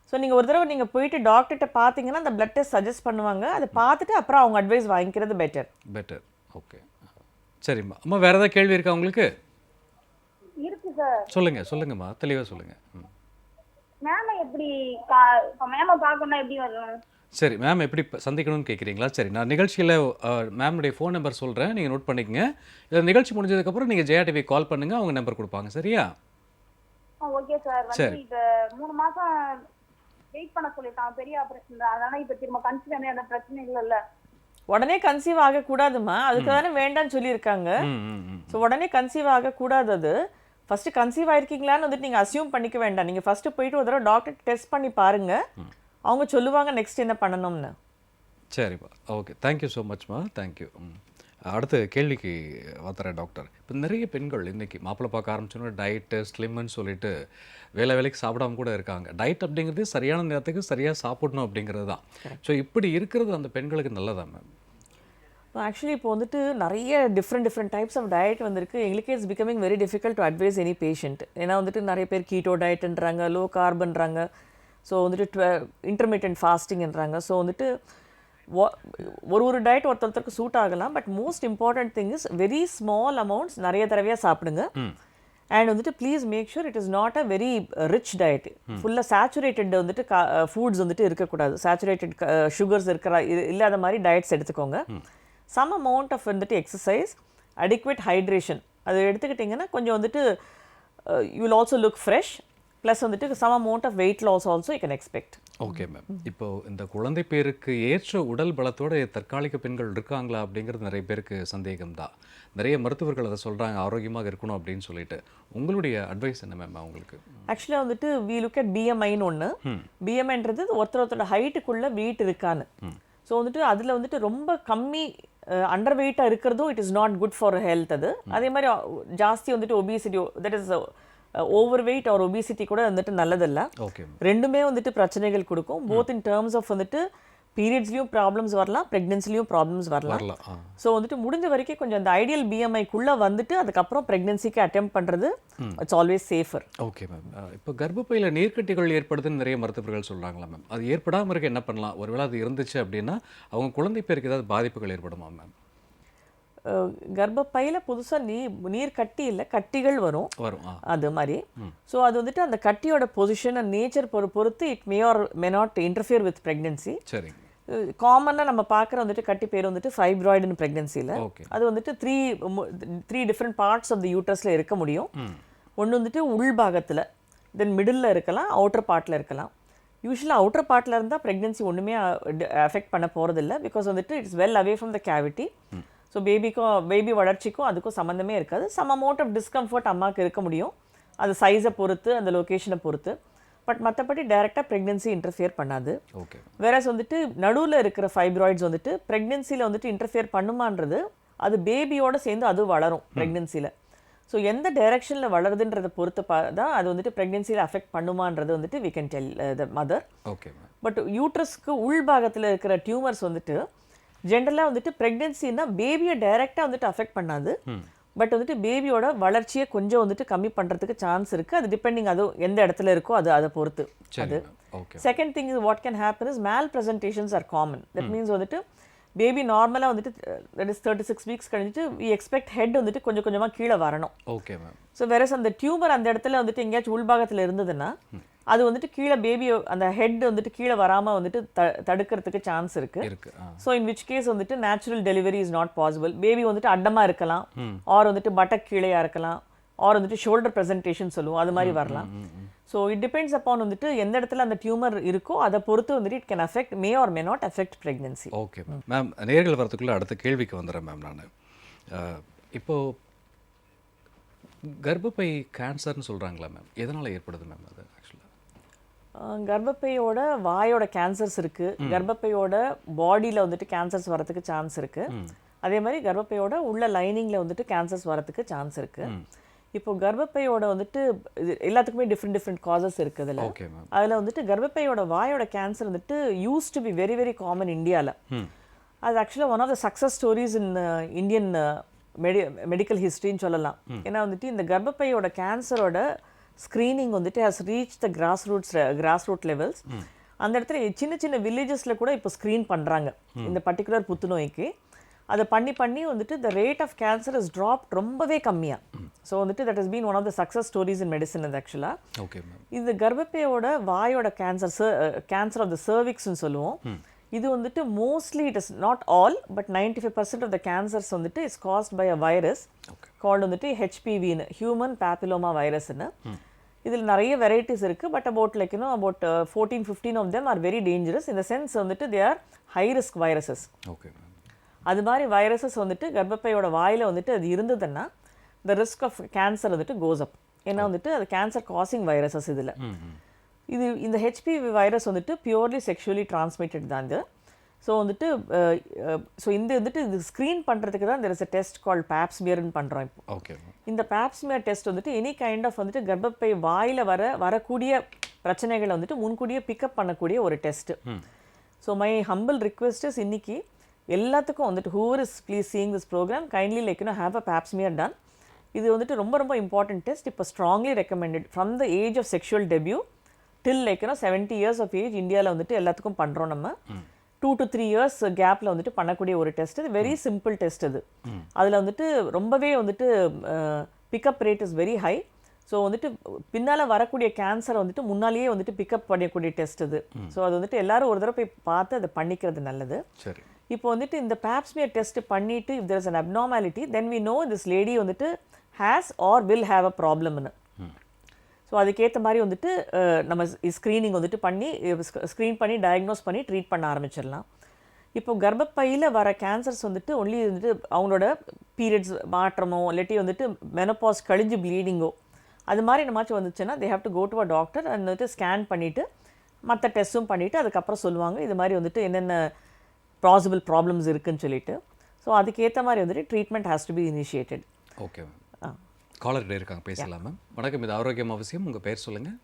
ஸோ நீங்கள் ஒரு தடவை நீங்கள் போயிட்டு டாக்டர்கிட்ட பார்த்தீங்கன்னா அந்த பிளட் டெஸ்ட் சஜஸ்ட் பண்ணுவாங்க. அதை பார்த்துட்டு அப்புறம் அவங்க அட்வைஸ் வாங்கிக்கிறது பெட்டர். ஓகே, சரிம்மா. அம்மா வேறு ஏதாவது கேள்வி இருக்கா உங்களுக்கு? இருக்கு சார். சொல்லுங்கம்மா, தெளிவாக சொல்லுங்கள். மேம எப்படி மேம பார்க்கணும்னா எப்படி வரணும்? சரி, மேம் எப்படி சந்திக்கணும்னு கேட்குறீங்களா? சரி, நான் நிகழ்ச்சியில் மேமுடைய ஃபோன் நம்பர் சொல்கிறேன், நீங்கள் நோட் பண்ணிக்கங்க. இதில் நிகழ்ச்சி முடிஞ்சதுக்கப்புறம் நீங்கள் ஜெயா டிவி கால் பண்ணுங்கள், அவங்க நம்பர் கொடுப்பாங்க. சரியா? Okay sir. வந்து இப்போ 3 மாசம் வெயிட் பண்ண சொல்லிட்டான், பெரிய ஆப்ரேஷன் தான். அதனால இப்போ திரும்ப கன்சீவ் ஆனே அந்த பிரச்சனை இல்லைல்ல. உடனே கன்சீவ் ஆகக்கூடாதுமா, அதுக்கு தானே வேண்டான்னு சொல்லியிருக்காங்க. ஸோ உடனே கன்சீவ் ஆகக்கூடாது. அது ஃபஸ்ட்டு கன்சீவ் ஆயிருக்கீங்களான்னு வந்துட்டு நீங்கள் அசியூம் பண்ணிக்க வேண்டாம். நீங்கள் ஃபஸ்ட்டு போயிட்டு ஒரு தடவை டாக்டர் டெஸ்ட் பண்ணி பாருங்கள், அவங்க சொல்லுவாங்க நெக்ஸ்ட் என்ன பண்ணணும்னு. சரிப்பா, ஓகே, தேங்க்யூ ஸோ மச்மா, தேங்க்யூ. அடுத்த கேள்விக்கு வந்துறேன் டாக்டர். இப்போ நிறைய பெண்கள் இன்றைக்கி மாப்பிள்ளை பார்க்க ஆரம்பிச்சோன்னா டயட்டு ஸ்லிம்முன்னு சொல்லிட்டு வேலைக்கு சாப்பிடாம கூட இருக்காங்க. டயட் அப்படிங்கிறது சரியான நேரத்துக்கு சரியாக சாப்பிடணும் அப்படிங்கிறது தான். ஸோ இப்படி இருக்கிறது அந்த பெண்களுக்கு நல்லதா மேம்? ஆக்சுவலி இப்போ வந்துட்டு நிறைய டிஃப்ரெண்ட் டைப்ஸ் ஆஃப் டயட் வந்திருக்கு. எங்களுக்கே it's becoming very difficult to advise any patient. ஏன்னா வந்துட்டு நிறைய பேர் கீட்டோ டயட்ன்றாங்க, லோ கார்பன்றாங்க, ஸோ வந்துட்டு இன்டர்மீடியன்ட் ஃபாஸ்டிங்ன்றாங்க. ஸோ வந்துட்டு ஒரு டயட் ஒருத்தருக்கு சூட் ஆகலாம். But most important thing is very small amounts நிறைய தடவையாக சாப்பிடுங்க. அண்ட் வந்துட்டு please make sure it is not a very rich diet. ஃபுல்லாக சேச்சுரேட்டட் வந்துட்டு ஃபுட்ஸ் வந்துட்டு இருக்கக்கூடாது. சேச்சுரேட்டட் சுகர்ஸ் இல்லாத மாதிரி டயட்ஸ் எடுத்துக்கோங்க. சம் அமௌண்ட் ஆஃப் வந்துட்டு எக்ஸசைஸ், அடிக்வேட் ஹைட்ரேஷன் அது எடுத்துக்கிட்டிங்கன்னா கொஞ்சம் வந்துட்டு you will also look fresh. Plus வந்துட்டு some amount of weight loss also you can expect. Okay ma'am. இப்போ இந்த குழந்தை பேருக்கு ஏற்ற உடல் பலத்தோட தற்காலிக பெண்கள் இருக்காங்களா அப்படிங்கிறது நிறைய பேருக்கு சந்தேகம் தான். நிறைய மருத்துவர்கள் அதை சொல்கிறாங்க, ஆரோக்கியமாக இருக்கணும் அப்படின்னு சொல்லிட்டு. உங்களுடைய அட்வைஸ் என்ன மேம் அவங்களுக்கு? ஆக்சுவலாக வந்துட்டு வி லுக் அட் பிஎம்ஐன்னு ஒன்று. பிஎம்ஐன்றது ஒருத்தரோட ஹைட்டுக்குள்ளே வெயிட் இருக்கான்னு. ஸோ வந்துட்டு அதில் வந்துட்டு ரொம்ப கம்மி அண்டர் வெயிட்டாக இருக்கிறதும் it is not good for health. அது அதே மாதிரி ஜாஸ்தி வந்துட்டு obesity, that is over weight or obesity கூட வந்துட்டு நல்லதில்ல. ரெண்டுமே வந்துட்டு பிரச்சனைகள் கொடுக்கும். போத் இன் டேர்ம்ஸ் ஆஃப் வந்துட்டு பீரியட்ஸ்லையும் ப்ராப்ளம்ஸ் வரலாம், ப்ரெக்னென்சிலையும் ப்ராப்ளம்ஸ் வரலாம். ஸோ வந்துட்டு முடிஞ்ச வரைக்கும் கொஞ்சம் அந்த ஐடியல் பிஎம்ஐக்குள்ளே வந்துட்டு அதுக்கப்புறம் ப்ரெக்னென்சிக்கு அட்டெம்ப்ட் பண்ணுறது it's always safer. Okay ma'am. இப்போ கர்ப்பப்பையில் நீர்க்கட்டிகள் ஏற்படுதுன்னு நிறைய மருத்துவர்கள் சொல்கிறாங்களா மேம்? அது ஏற்படாமல் இருக்க என்ன பண்ணலாம்? ஒருவேளை அது இருந்துச்சு அப்படின்னா அவங்க குழந்தை பேருக்கு ஏதாவது பாதிப்புகள் ஏற்படுமா மேம்? கர்ப்பப்பையில் புதுசாக நீர் கட்டி இல்லை, கட்டிகள் வரும் அது மாதிரி. ஸோ அது வந்துட்டு அந்த கட்டியோட பொசிஷன் அண்ட் நேச்சர் பொறுத்து it may R may not interfere with pregnancy. சரி. காமனாக நம்ம பார்க்குற வந்துட்டு கட்டி பேர் வந்துட்டு ஃபைப்ராய்டுன்னு ப்ரெக்னென்சியில். அது வந்துட்டு three different parts of the யூட்ரஸில் இருக்க முடியும். ஒன்று வந்துட்டு உள் பாகத்தில், தென் மிடில் இருக்கலாம், அவுட்டர் பார்ட்டில் இருக்கலாம். யூஸ்வலாக அவுட்டர் பார்ட்டில் இருந்தால் ப்ரெக்னென்சி ஒன்றுமே அஃபெக்ட் பண்ண போகிறதில்ல. பிகாஸ் வந்துட்டு it's well away from the cavity. So baby வளர்ச்சிக்கும் அதுக்கும் சம்மந்தமே இருக்காது. சம் அமௌண்ட் ஆஃப் டிஸ்கம்ஃபர்ட் அம்மாவுக்கு இருக்க முடியும், அது சைஸை பொறுத்து, அந்த லொக்கேஷனை பொறுத்து. பட் மற்றபடி டைரெக்டாக ப்ரெக்னென்சி இன்டர்ஃபியர் பண்ணாது. வேறஸ் வந்துட்டு நடுவில் இருக்கிற ஃபைப்ராய்ட்ஸ் வந்துட்டு ப்ரெக்னென்சியில் வந்துட்டு இன்டர்ஃபியர் பண்ணுமான்றது அது பேபியோட சேர்ந்து அது வளரும் ப்ரெக்னென்சியில். ஸோ எந்த டைரெக்ஷனில் வளருதுன்றதை பொறுத்து தான் அது வந்துட்டு ப்ரெக்னென்சியில் அஃபெக்ட் பண்ணுமான்றது வந்துட்டு we can tell the mother. But யூட்ரஸ்க்கு உள்பாகத்தில் இருக்கிற டியூமர்ஸ் வந்துட்டு ஜென்ரலாக வந்துட்டு ப்ரெக்னென்சின்னா பேபியை டைரெக்டாக வந்துட்டு அஃபெக்ட் பண்ணாது. பட் வந்துட்டு பேபியோட வளர்ச்சியை கொஞ்சம் வந்துட்டு கம்மி பண்ணுறதுக்கு சான்ஸ் இருக்குது. அது டிபெண்டிங் அது எந்த இடத்துல இருக்கோ அதை பொறுத்து. அது second thing is what can happen is mal presentations are common. That means வந்துட்டு பேபி நார்மலாக வந்துட்டு தட் இஸ் 36 வீக்ஸ் கழிஞ்சிட்டு வி எக்ஸ்பெக்ட் ஹெட் வந்துட்டு கொஞ்சம் கொஞ்சமாக கீழே வரணும். Okay ma'am. ஸோ வேறஸ் அந்த டியூமர் அந்த இடத்துல வந்துட்டு எங்கேயாச்சும் உள்பாகத்தில் இருந்ததுன்னா அது வந்துட்டு கீழே பேபி அந்த ஹெட் வந்துட்டு கீழே வராமல் வந்துட்டு தடுக்கிறதுக்கு சான்ஸ் இருக்கு. ஸோ இன் விச் கேஸ் வந்துட்டு natural delivery is not possible. Baby வந்துட்டு அண்டமாக இருக்கலாம், ஆர் வந்துட்டு பட்டக் கீழேயா இருக்கலாம், ஆர் வந்துட்டு ஷோல்டர் ப்ரெசன்டேஷன் சொல்லுவோம், அது மாதிரி வரலாம். ஸோ இட் டிபெண்ட்ஸ் அப்பான் வந்துட்டு எந்த இடத்துல அந்த டியூமர் இருக்கோ அதை பொறுத்து வந்துட்டு it can affect May R may not affect pregnancy. Okay ma'am. நேர்கள் வரதுக்குள்ளே அடுத்த கேள்விக்கு வந்துடுறேன் மேம். நான் இப்போது கர்ப்பப்பை கேன்சர்னு சொல்கிறாங்களா மேம், எதனால் ஏற்படுது மேம் அது? கர்ப்பப்பையோட வாயோட கேன்சர்ஸ் இருக்குது, கர்ப்பப்பையோட பாடியில் வந்துட்டு கேன்சர்ஸ் வரதுக்கு சான்ஸ் இருக்குது. அதே மாதிரி கர்ப்பப்பையோட உள்ள லைனிங்கில் வந்துட்டு கேன்சர்ஸ் வரதுக்கு சான்ஸ் இருக்குது. இப்போ கர்ப்பப்பையோட வந்துட்டு இது எல்லாத்துக்குமே டிஃப்ரெண்ட் காசஸ் இருக்குதுல்ல. Okay ma'am. அதில் வந்துட்டு கர்ப்பப்பையோட வாயோட கேன்சர் வந்துட்டு use to be very very common இந்தியாவில். அது ஆக்சுவலாக one of the success stories in Indian medical ஹிஸ்ட்ரின்னு சொல்லலாம். ஏன்னா வந்துட்டு இந்த கர்ப்பப்பையோட கேன்சரோட ஸ்க்ரீனிங் வந்துட்டு has reach the grass root levels. அந்த இடத்துல சின்ன சின்ன வில்லேஜஸில் கூட இப்போ ஸ்க்ரீன் பண்ணுறாங்க இந்த பர்டிகுலர் புத்துநோய்க்கு. அதை பண்ணி வந்துட்டு the rate of cancer is drop ரொம்பவே கம்மியாக. ஸோ வந்துட்டு that is been one of the success stories in medicine அது ஆக்சுவலாக. Okay ma'am. இது கர்ப்பப்பையோட வாயோட கேன்சர் ஆஃப் த சர்விக்ஸ்ன்னு சொல்லுவோம். இது வந்துட்டு mostly it is not all but 95% of the cancers வந்துட்டு is caused by a virus called வந்துட்டு ஹெச்பிவின்னு, ஹியூமன் பேப்பிலோமா வைரஸ்ன்னு. இதில் நிறைய வெரைட்டிஸ் இருக்குது. But about like about 14-15 of them are very dangerous in the sense வந்துட்டு they are high risk viruses. Okay ma'am. அது மாதிரி வைரஸஸ் வந்துட்டு கர்ப்பப்பையோட வாயில் வந்துட்டு அது இருந்ததுன்னா த ரிஸ்க் ஆஃப் கேன்சர் வந்துட்டு கோஸ் அப். ஏன்னா வந்துட்டு அது கேன்சர் காசிங் வைரஸஸ். இந்த ஹெச்பிவி வைரஸ் வந்துட்டு பியூர்லி செக்ஷுவலி டிரான்ஸ்மிட்டட் தான் இது. ஸோ வந்துட்டு இது ஸ்க்ரீன் பண்ணுறதுக்கு தான் தெர் இஸ் அ டெஸ்ட் கால் பேப்ஸ்மியர்னு பண்ணுறோம் இப்போ. ஓகே. இந்த பேப்ஸ்மியர் டெஸ்ட் வந்துட்டு எனி கைண்ட் ஆஃப் வந்துட்டு கர்ப்பப்பை வாயில் வரக்கூடிய பிரச்சனைகளை வந்துட்டு முன்கூடியே பிக்கப் பண்ணக்கூடிய ஒரு test. So my humble request is இன்னைக்கு எல்லாத்துக்கும் வந்துட்டு whoever is please seeing this program kindly have a pap smear done. இது வந்துட்டு ரொம்ப ரொம்ப இம்பார்ட்டன்ட் டெஸ்ட். இப்போ strongly recommended from the age of sexual debut till 70 years of age இந்தியாவில் வந்துட்டு எல்லாத்துக்கும் பண்ணுறோம். நம்ம 2 to 3 years கேப்பில் வந்துட்டு பண்ணக்கூடிய ஒரு டெஸ்ட். இது வெரி சிம்பிள் டெஸ்ட். அது அதில் வந்துட்டு ரொம்பவே வந்துட்டு pickup rate is very high. So வந்துட்டு பின்னால் வரக்கூடிய கேன்சரை வந்துட்டு முன்னாலேயே வந்துட்டு பிக்கப் பண்ணக்கூடிய டெஸ்ட் இது. ஸோ அது வந்துட்டு எல்லாரும் ஒரு தடவை போய் பார்த்து அதை பண்ணிக்கிறது நல்லது. சரி. இப்போ வந்துட்டு இந்த பேப்ஸ்மியர் டெஸ்ட் பண்ணிட்டு if there is an abnormality then we know this lady வந்துட்டு has or will have a ப்ராப்ளம்னு. ஸோ அதுக்கேற்ற மாதிரி வந்துட்டு நம்ம ஸ்க்ரீனிங் வந்துட்டு ஸ்க்ரீன் பண்ணி டயக்னோஸ் பண்ணி ட்ரீட் பண்ண ஆரம்பிச்சிடலாம். இப்போ கர்ப்பப்பையில் வர கேன்சர்ஸ் வந்துட்டு ஒன்லி வந்துட்டு அவங்களோட பீரியட்ஸ் மாற்றமோ இல்லாட்டி வந்துட்டு மெனோபாஸ் கழிஞ்சு ப்ளீடிங்கோ அது மாதிரி என்னமாச்சும் வந்துச்சுன்னா they have to go to a doctor and வந்துட்டு ஸ்கேன் பண்ணிவிட்டு மற்ற டெஸ்ட்டும் பண்ணிவிட்டு அதுக்கப்புறம் சொல்லுவாங்க இது மாதிரி வந்துட்டு என்னென்ன பாசிபிள் ப்ராப்ளம்ஸ் இருக்குன்னு சொல்லிட்டு. ஸோ அதுக்கேற்ற மாதிரி வந்துட்டு treatment has to be initiated. Okay ma'am. Caller கிட்ட இருக்காங்க, பேசலாம் மேம். வணக்கம், இது ஆரோக்கியம் அவசியம். உங்கள் பேர் சொல்லுங்கள்.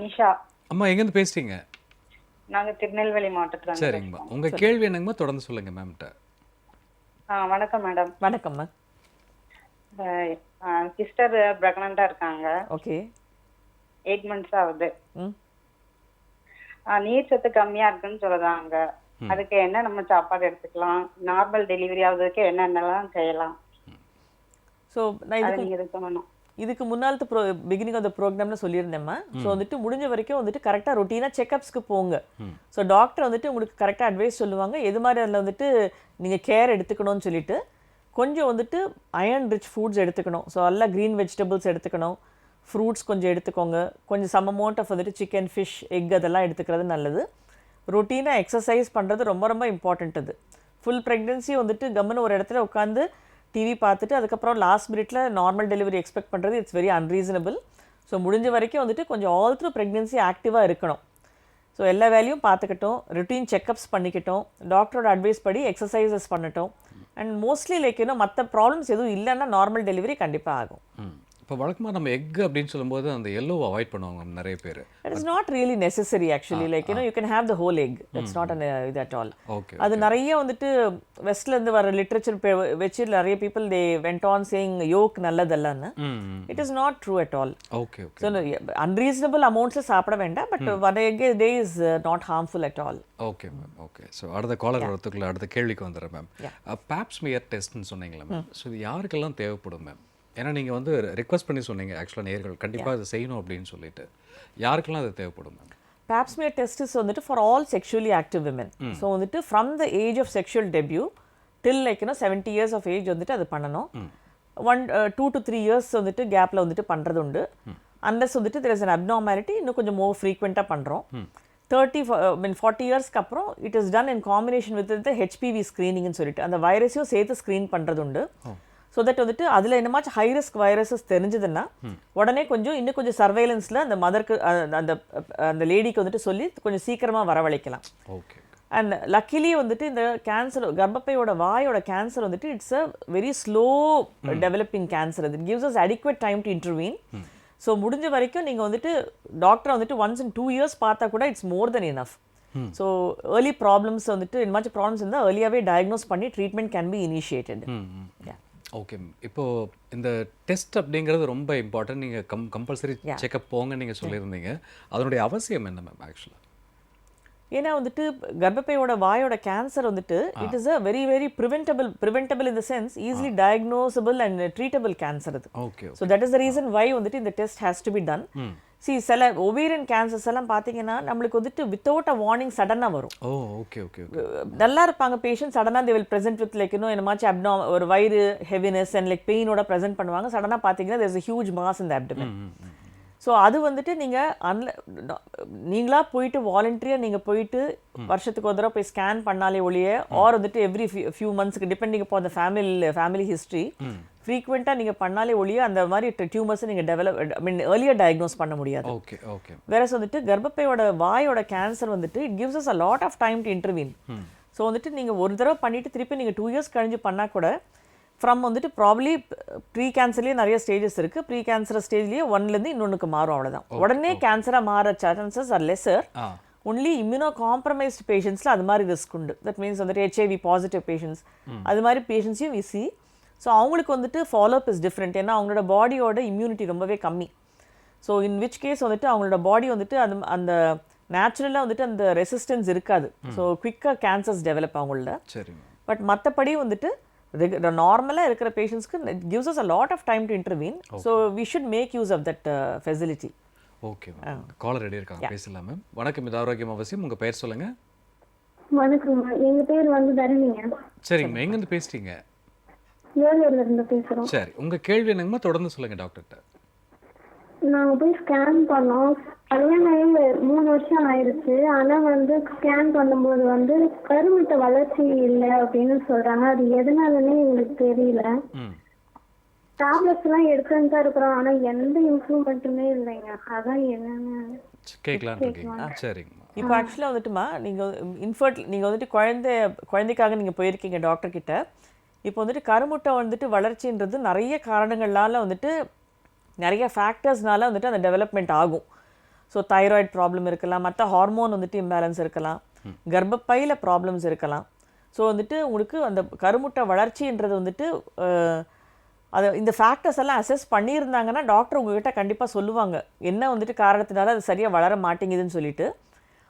நிஷா. அம்மா எங்கேருந்து பேசுறீங்க? நாங்கள் திருநெல்வேலி மாவட்டத்தில். சரிங்கம்மா, உங்கள் கேள்வி என்னங்கம்மா? தொடர்ந்து சொல்லுங்கள் மேம்கிட்ட. வணக்கம் மேடம். வணக்கம்மா. சிஸ்டர் பிரெக்னண்டா இருக்காங்க. ஓகே. 8 months ஆகுது. நீர் சத்து கம்மியா இருக்குன்னு சொல்றாங்க. அதுக்கு என்ன நம்ம சாப்பாடு எடுத்துக்கலாம்? நார்மல் டெலிவரி ஆகுறதுக்கு என்னென்னலாம் செய்யலாம்? ஸோ நான் இதுக்கு முன்னாள் பிகினிங் ஆஃப் த ப்ரோக்ராம்னு சொல்லியிருந்தேம்மா. ஸோ வந்துட்டு முடிஞ்ச வரைக்கும் வந்துட்டு கரெக்டாக ரொட்டீனாக செக்அப்ஸ்க்கு போங்க. ஸோ டாக்டர் வந்துட்டு உங்களுக்கு கரெக்டாக அட்வைஸ் சொல்லுவாங்க எது மாதிரி அதில் வந்துட்டு நீங்கள் கேர் எடுத்துக்கணும்னு சொல்லிட்டு. கொஞ்சம் வந்துட்டு அயர்ன் ரிச் ஃபுட்ஸ் எடுத்துக்கணும். ஸோ எல்லாம் க்ரீன் வெஜிடபிள்ஸ் எடுத்துக்கணும். ஃப்ரூட்ஸ் கொஞ்சம் எடுத்துக்கோங்க. கொஞ்சம் சம் அமௌண்ட் ஆஃப் வந்துட்டு சிக்கன், ஃபிஷ், எக் அதெல்லாம் எடுத்துக்கிறது நல்லது. ரொட்டீனாக எக்ஸசைஸ் பண்ணுறது ரொம்ப ரொம்ப இம்பார்ட்டண்ட். அது ஃபுல் ப்ரெக்னென்சி வந்துட்டு கம்முன்னு ஒரு இடத்துல உட்காந்து டிவி பார்த்துட்டு அதுக்கப்புறம் லாஸ்ட் மினிட்ல நார்மல் டெலிவரி எக்ஸ்பெக்ட் பண்ணுறது இட்ஸ் வெரி அன்ரீசனபிள். ஸோ முடிஞ்ச வரைக்கும் வந்துட்டு கொஞ்சம் ஆல் த்ரூ ப்ரெக்னென்சி ஆக்டிவாக இருக்கணும். ஸோ எல்லா வேலையும் பார்த்துக்கிட்டோம், ருட்டீன் செக்அப்ஸ் பண்ணிக்கிட்டோம், டாக்டரோட அட்வைஸ் படி எக்ஸசைசஸ் பண்ணட்டும். அண்ட் மோஸ்ட்லி மற்ற ப்ராப்ளம்ஸ் எதுவும் இல்லைன்னா நார்மல் டெலிவரி கண்டிப்பாக ஆகும். இப்போ வழக்கமாக நம்ம எக் அப்படின்னு சொல்லும்போது அந்த எல்லோவை அவாய்ட் பண்ணுவாங்க நிறைய பேர். It is not really necessary actually. You can have the whole egg. It's not இது அட் ஆல். ஓகே. அது நிறைய வந்துட்டு வெஸ்ட்லேருந்து வர லிட்ரேச்சர் வச்சு நிறைய people they went on saying yolk நல்லதல்லன்னு. It is not true at all. Okay. So unreasonable அமௌண்ட்ஸில் சாப்பிட வேண்டாம். But one egg day is not harmful at all. Okay ma'am. Okay. So அடுத்த காலர் வரத்துக்குள்ள அடுத்த கேள்விக்கு வந்துடுறேன் மேம். பேப்ஸ்மியர் டெஸ்ட்னு சொன்னீங்களா மேம்? ஸோ இது யாருக்கெல்லாம் தேவைப்படும் மேம்? ஏன்னா நீங்கள் வந்து ரிக்வஸ்ட் பண்ணி சொன்னீங்க ஆக்சுவலாக நேர்கள் கண்டிப்பாக அதை செய்யணும் அப்படின்னு சொல்லிட்டு. யாருக்கெல்லாம் அது தேவைப்படும் மேம்? பேப்ஸ்மியர் டெஸ்ட் இஸ் வந்துட்டு for all sexually active women. So வந்துட்டு from the age of sexual debut till 70 years of age வந்துட்டு அது பண்ணணும். 2 to 3 years வந்துட்டு கேப்பில் வந்துட்டு பண்ணுறது உண்டு. அன்லஸ் வந்துட்டு தெர் இஸ் அன் அப்நார்மாலிட்டி இன்னும் கொஞ்சம் மோர் ஃப்ரீக்வெண்ட்டாக பண்ணுறோம். 40 yearsக்கு அப்புறம் it is done in combination with the HPV ஸ்க்ரீனிங்னு சொல்லிட்டு அந்த வைரஸையும் சேர்த்து ஸ்க்ரீன் பண்ணுறது உண்டு. ஸோ தட் வந்துட்டு அதில் என்னமாச்சும் ஹை ரிஸ்க் வைரஸஸ் தெரிஞ்சதுன்னா உடனே இன்னும் கொஞ்சம் சர்வைலன்ஸில் அந்த மதருக்கு அந்த லேடிக்கு வந்துட்டு சொல்லி கொஞ்சம் சீக்கிரமாக வரவழைக்கலாம். ஓகே. அண்ட் லக்கிலி வந்துட்டு இந்த கேன்சர் கர்ப்பப்பையோட வாயோட கேன்சர் வந்துட்டு it's a very slow developing cancer. அது gives us adequate time to intervene. So முடிஞ்ச வரைக்கும் நீங்கள் வந்துட்டு டாக்டரை வந்துட்டு ஒன்ஸ் இன் 2 years பார்த்தா கூட it's more then enough. So early problems வந்துட்டு இந்த மாதிரி ப்ராப்ளம்ஸ் இருந்தால் ஏர்லியாகவே டயக்னோஸ் பண்ணி treatment can be initiated. Okay, இப்போது இந்த டெஸ்ட் அப்படிங்கிறது ரொம்ப இம்பார்ட்டன்ட். நீங்கள் கம்பல்சரி செக்அப் போங்க நீங்கள் சொல்லியிருந்தீங்க. அதனுடைய அவசியம் என்ன மேம் ஆக்சுவலாக? ஏன்னா வந்துட்டு கர்ப்பப்பையோட வாயோட கேன்சர் வந்துட்டு it is a very very preventable in the sense easily diagnosable and treatable cancer அது. Okay, so that is the reason why வந்துட்டு இந்த test has to be done. சில ஓவேரியன் கேன்சர்ஸ் எல்லாம் பார்த்தீங்கன்னா நம்மளுக்கு வந்துட்டு வித்தவுட் அ வார்னிங் சடனாக வரும். Oh okay okay. நல்லா இருப்பாங்க பேஷண்ட், சடனாக they will present with like இன்னும் என்னமாச்சு ஒரு வயிறு ஹெவினஸ் அண்ட் லைக் பெயினோட ப்ரெசென்ட் பண்ணுவாங்க. சடனாக பார்த்தீங்கன்னா there is a huge mass in the abdomen. So அது வந்துட்டு நீங்கள் நீங்களா போயிட்டு வாலண்டரியாக நீங்கள் போயிட்டு வருஷத்துக்கு ஒரு தடவை போய் ஸ்கேன் பண்ணாலே ஒழிய ஆர் வந்துட்டு எவ்ரி ஃபியூ மந்த்ஸ்க்கு டிபெண்டிங் அப்போ அந்த ஃபேமிலி ஹிஸ்ட்ரி ஃப்ரீக்வெண்ட்டாக நீங்கள் பண்ணாலே ஒழிய அந்த மாதிரி டியூமர்ஸை நீங்கள் ஏர்லியர் டயக்னோஸ் பண்ண முடியாது. Okay okay. வேற வந்துட்டு கர்ப்பப்பையோட வாயோட கேன்சர் வந்துட்டு it gives us a lot of time to intervene. So வந்துட்டு நீங்கள் ஒரு தடவை பண்ணிவிட்டு திருப்பி நீங்கள் 2 years கழிஞ்சு பண்ணால் கூட ஃப்ரம் வந்துட்டு ப்ராப்ளி ப்ரீ கேன்சர்லேயே நிறைய ஸ்டேஜஸ் இருக்குது. ப்ரீ கேன்சர் ஸ்டேஜ்லேயே ஒன்லேருந்து இன்னொன்றுக்கு மாறும், அவ்வளோதான். உடனே கேன்சராக மாற chances are lesser. Only immunocompromised பேஷண்ட்ஸில் அது மாதிரி ரிஸ்க் உண்டு. தட் மீன்ஸ் வந்துட்டு HIV பாசிட்டிவ் பேஷண்ட்ஸ் அது மாதிரி பேஷண்ட்ஸையும் விசி. ஸோ அவங்களுக்கு வந்துட்டு ஃபாலோஅப் இஸ் டிஃப்ரெண்ட். ஏன்னா அவங்களோட பாடியோட இம்யூனிட்டி ரொம்பவே கம்மி. ஸோ இன் விச் கேஸ் வந்துட்டு அவங்களோட பாடி வந்துட்டு அந்த நேச்சுரலாக வந்துட்டு அந்த ரெசிஸ்டன்ஸ் இருக்காது. ஸோ குவிக்காக கேன்சர்ஸ் டெவலப் அவங்கள. பட் மற்றபடி வந்துட்டு நார்மலாக இருக்கிற பேஷண்ட்ஸ்க்கு it gives us a lot of time to intervene. So we should make use of that facility. Okay ma'am, caller ready இருக்காங்க, பேசலாம் மேம். வணக்கம், இது ஆரோக்கியம் அவசியம். உங்கள் பேர் சொல்லுங்கள். வணக்கம், எங்கள் பேர் வந்து தரணிங்க. சரிங்கம்மா, எங்கேருந்து பேசுகிறீங்க? வேலூர்லேருந்து பேசுகிறோம். சரி, உங்கள் கேள்வி என்னங்கம்மா? தொடர்ந்து சொல்லுங்கள் டாக்டர்கிட்ட. நாங்கள் போய் ஸ்கேன் பண்ணோம். கல்யாணம் ஆகி 3 வருஷம் ஆயிடுச்சு. ஆனால் வந்து ஸ்கேன் பண்ணும்போது வந்து கருமுட்டை வளர்ச்சி இல்லை அப்படின்னு சொல்கிறாங்க. அது எதனாலன்னே எங்களுக்கு தெரியல. டேப்லெட்ஸ்லாம் எடுத்துன்னு தான் இருக்கிறோம், ஆனால் எந்த இம்ப்ரூவ்மெண்ட்டுமே இல்லைங்க. அதான் என்னன்னு கேட்கலாம். சரிங்கம்மா. இப்போ ஆக்சுவலாக வந்துட்டுமா நீங்கள் வந்துட்டு குழந்தைக்காக நீங்கள் போயிருக்கீங்க டாக்டர் கிட்ட. இப்போ வந்துட்டு கருமுட்டை வந்துட்டு வளர்ச்சின்றது நிறைய காரணங்களால் வந்துட்டு நிறைய ஃபேக்டர்ஸ்னால வந்துட்டு அந்த டெவலப்மெண்ட் ஆகும். ஸோ தைராய்டு ப்ராப்ளம் இருக்கலாம், மற்ற ஹார்மோன் வந்துட்டு இம்பேலன்ஸ் இருக்கலாம், கர்ப்பப்பையில் ப்ராப்ளம்ஸ் இருக்கலாம். ஸோ வந்துட்டு உங்களுக்கு அந்த கருமுட்டை வளர்ச்சின்றது வந்துட்டு அதை இந்த ஃபேக்டர்ஸ் எல்லாம் அசஸ் பண்ணியிருந்தாங்கன்னா டாக்டர் உங்ககிட்ட கண்டிப்பாக சொல்லுவாங்க என்ன வந்துட்டு காரணத்தினால அது சரியாக வளர மாட்டேங்குதுன்னு சொல்லிட்டு.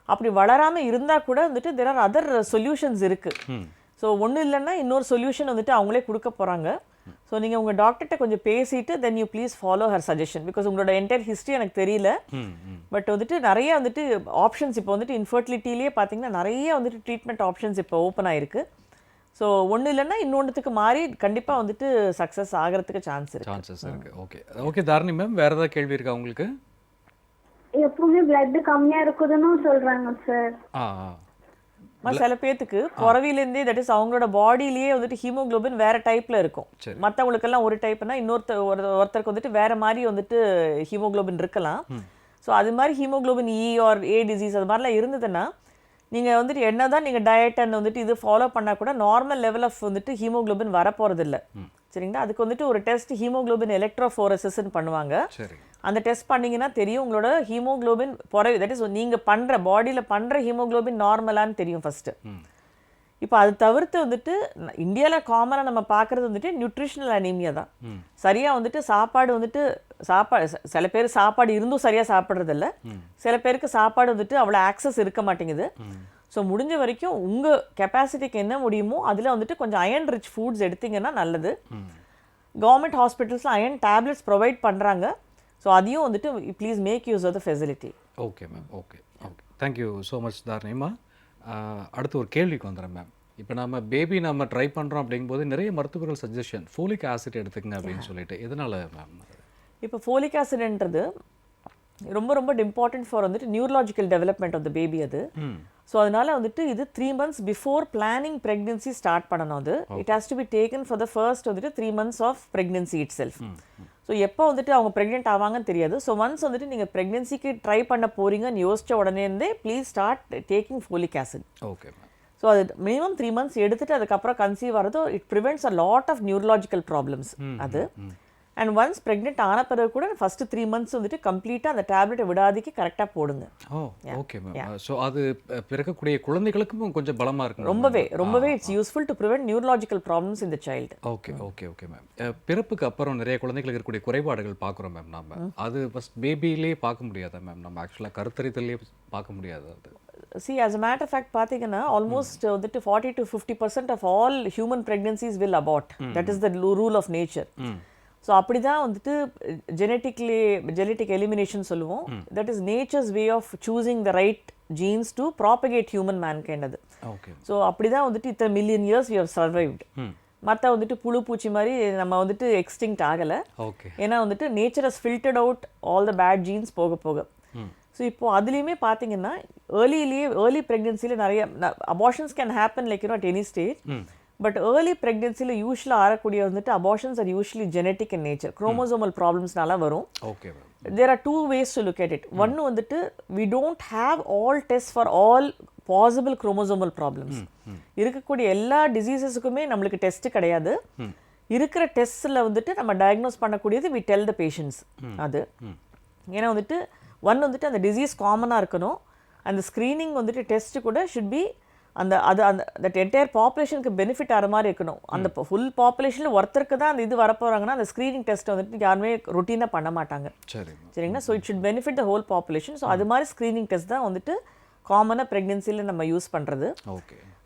அப்படி வளராமல் இருந்தால் கூட வந்துட்டு தேர் ஆர் அதர் சொல்யூஷன்ஸ் இருக்குது. ஸோ ஒன்றும் இல்லைன்னா இன்னொரு சொல்யூஷன் வந்துட்டு அவங்களே கொடுக்க போகிறாங்க. ஸோ நீங்கள் உங்கள் டாக்டர்கிட்ட கொஞ்சம் பேசிட்டு then you please follow her suggestion. Because உங்களோட என்டையர் ஹிஸ்ட்ரி எனக்கு தெரியல. பட் வந்துட்டு நிறைய வந்துட்டு ஆப்ஷன்ஸ் இப்போ வந்துட்டு இன்ஃபர்டிலிட்டிலேயே பார்த்தீங்கன்னா நிறைய வந்துட்டு ட்ரீட்மெண்ட் ஆப்ஷன்ஸ் இப்போ ஓப்பன் ஆயிருக்கு. ஸோ ஒன்றும் இல்லைன்னா இன்னொன்றுத்துக்கு மாறி கண்டிப்பாக வந்துட்டு சக்ஸஸ் ஆகிறதுக்கு சான்சஸ் இருக்கு. ஓகே ஓகே தாரணி மேம், வேறு ஏதாவது கேள்வி இருக்கா உங்களுக்கு? எப்பவுமே பிளட் கம்மியாக இருக்குதுன்னு சொல்கிறாங்க சார். சில பேத்துக்கு பிறவிலேருந்தே தட் இஸ் அவங்களோட பாடியிலேயே வந்துட்டு ஹீமோகுளோபின் வேற டைப்ல இருக்கும். மற்றவங்களுக்கெல்லாம் ஒரு டைப்னா ஒருத்தருக்கு வந்துட்டு வேற மாதிரி வந்துட்டு ஹீமோகுளோபின் இருக்கலாம். ஸோ அது மாதிரி haemoglobin E R A disease அது மாதிரிலாம் இருந்ததுன்னா நீங்கள் வந்துட்டு என்னதான் நீங்கள் டயட் அண்ட் வந்துட்டு இது ஃபாலோ பண்ணால் கூட நார்மல் லெவல் ஆஃப் வந்துட்டு ஹீமோகுளோபின் வரப்போறதில்லை. சரிங்களா? அதுக்கு வந்துட்டு ஒரு டெஸ்ட் ஹீமோகுளோபின் எலக்ட்ரோஃபோரசிஸ்ன்னு பண்ணுவாங்க. அந்த டெஸ்ட் பண்ணிங்கன்னா தெரியும் உங்களோட ஹீமோகுளோபின் தட் இஸ் நீங்கள் பண்ணுற பாடியில் பண்ணுற ஹீமோகுளோபின் நார்மலான்னு தெரியும் ஃபஸ்ட்டு. இப்போ அது தவிர்த்து வந்துட்டு இந்தியாவில் காமனாக நம்ம பார்க்குறது வந்துட்டு நியூட்ரிஷனல் அனீமியா தான். சரியாக வந்துட்டு சாப்பாடு சில பேர் சாப்பாடு இருந்தும் சரியாக சாப்பிட்றதில்ல, சில பேருக்கு சாப்பாடு வந்துட்டு அவ்வளோ ஆக்சஸ் இருக்க மாட்டேங்குது. ஸோ முடிஞ்ச வரைக்கும் உங்கள் கெப்பாசிட்டிக்கு என்ன முடியுமோ அதில் வந்துட்டு கொஞ்சம் அயன் ரிச் ஃபுட்ஸ் எடுத்திங்கன்னா நல்லது. கவர்மெண்ட் ஹாஸ்பிட்டல்ஸில் அயன் டேப்லெட்ஸ் ப்ரொவைட் பண்ணுறாங்க. ஸோ அதையும் வந்துட்டு please make use of the facility. Okay ma'am, okay okay, thank you so much தாரணிமா. அடுத்து ஒரு கேள்விக்கு வந்துடுறேன் மேம். இப்போ நம்ம பேபி நம்ம ட்ரை பண்ணுறோம் அப்படிங்கும்போது நிறைய மருத்துவர்கள் சஜஷன் ஃபோலிக் ஆசிட் எடுத்துக்கங்க அப்படின்னு சொல்லிட்டு, எதனால் மேம்? இப்போ ஃபோலிக் ஆசிட்ன்றது ரொம்ப ரொம்ப இம்பார்ட்டன்ட் ஃபார் வந்துட்டு neurological development of the baby அது. ஸோ அதனால வந்துட்டு இது 3 months before planning pregnancy start பண்ணணும். அது it has to be taken for the first வந்துட்டு 3 months of pregnancy itself. So எப்போ வந்துட்டு அவங்க ப்ரெக்னென்ட் ஆவாங்கன்னு தெரியாது. ஸோ ஒன்ஸ் வந்துட்டு நீங்கள் ப்ரெக்னென்சிக்கு ட்ரை பண்ண போகிறீங்கன்னு யோசிச்ச உடனே please start taking folic acid. Okay ma'am. So அது மினிமம் 3 months எடுத்துட்டு அதுக்கப்புறம் கன்சீவ் ஆகிறதோ it prevents a lot of neurological problems அது. அண்ட் ஒன்ஸ் ப்ரெக்னென்ட் ஆன பிறகு கூட ஃபஸ்ட்டு 3 months வந்துட்டு கம்ப்ளீட்டாக அந்த டேப்லெட்டை விடாதிக்கு கரெக்டாக போடுங்க. Okay ma'am. ஸோ அது பிறக்கக்கூடிய குழந்தைகளுக்கும் கொஞ்சம் பலமாக இருக்கும். ரொம்பவே it's useful to prevent neurological problems இந்த சைல்டு. Okay ma'am. பிறப்புக்கு அப்புறம் நிறைய குழந்தைகளுக்கு இருக்கக்கூடிய குறைபாடுகள் பார்க்குறோம் மேம். நம்ம அது ஃபஸ்ட் பேபிலேயே பார்க்க முடியாதா மேம்? நம்ம ஆக்சுவலாக கருத்தரித்தலே பார்க்க முடியாது அது. See, as a matter of fact, பார்த்தீங்கன்னா ஆல்மோஸ்ட் வந்துட்டு 40 to 50% of all human pregnancies will abort. That is the rule of nature. So அப்படி தான் வந்துட்டு ஜெனட்டிக் எலிமினேஷன் சொல்லுவோம். That is nature's way of choosing the right genes to propagate human mankind அது. So அப்படி தான் வந்துட்டு இத்தனை million years we have survived. மற்ற வந்துட்டு புழு பூச்சி மாதிரி நம்ம வந்துட்டு எக்ஸ்டிங்க்ட் ஆகலை. ஏன்னா வந்துட்டு nature has filtered out all the bad genes போக போக. ஸோ இப்போ அதுலேயுமே பார்த்தீங்கன்னா ஏர்லி ப்ரெக்னென்சியில் நிறைய abortions can happen like at any stage. But early ப்ரெக்னென்சியில் யூஸ்வலாக ஆகக்கூடிய வந்துட்டு abortions are usually genetic in nature. Chromosomal ப்ராப்ளம்ஸ்னால வரும். There are 2 ways to look at it. ஒன்று வந்துட்டு we don't have all tests for all possible chromosomal problems. இருக்கக்கூடிய எல்லா டிசீசஸுக்குமே நம்மளுக்கு டெஸ்ட் கிடையாது. இருக்கிற டெஸ்ட்டில் வந்துட்டு நம்ம டயக்னோஸ் பண்ணக்கூடியது we tell the patients அது. ஏன்னா வந்துட்டு வந்துட்டு அந்த டிசீஸ் காமனாக இருக்கணும். அந்த ஸ்க்ரீனிங் வந்துட்டு டெஸ்ட்டு கூட ஷுட் பி தட் என்டையர் பாப்புலேஷனுக்கு பெனிஃபிட் ஆகிற மாதிரி இருக்கணும். அந்த ஃபுல் பாப்புலேஷனில் ஒருத்தருக்கு தான் அந்த இது வரப்போகிறாங்கன்னா அந்த ஸ்க்ரீனிங் டெஸ்ட்டை வந்துட்டு யாருமே ரொட்டீனாக பண்ண மாட்டாங்க. சரிங்களா? So it should benefit the whole population. So அது மாதிரி ஸ்க்ரீனிங் டெஸ்ட் தான் வந்துட்டு காமனாக ப்ரெக்னென்சியில் நம்ம யூஸ் பண்ணுறது.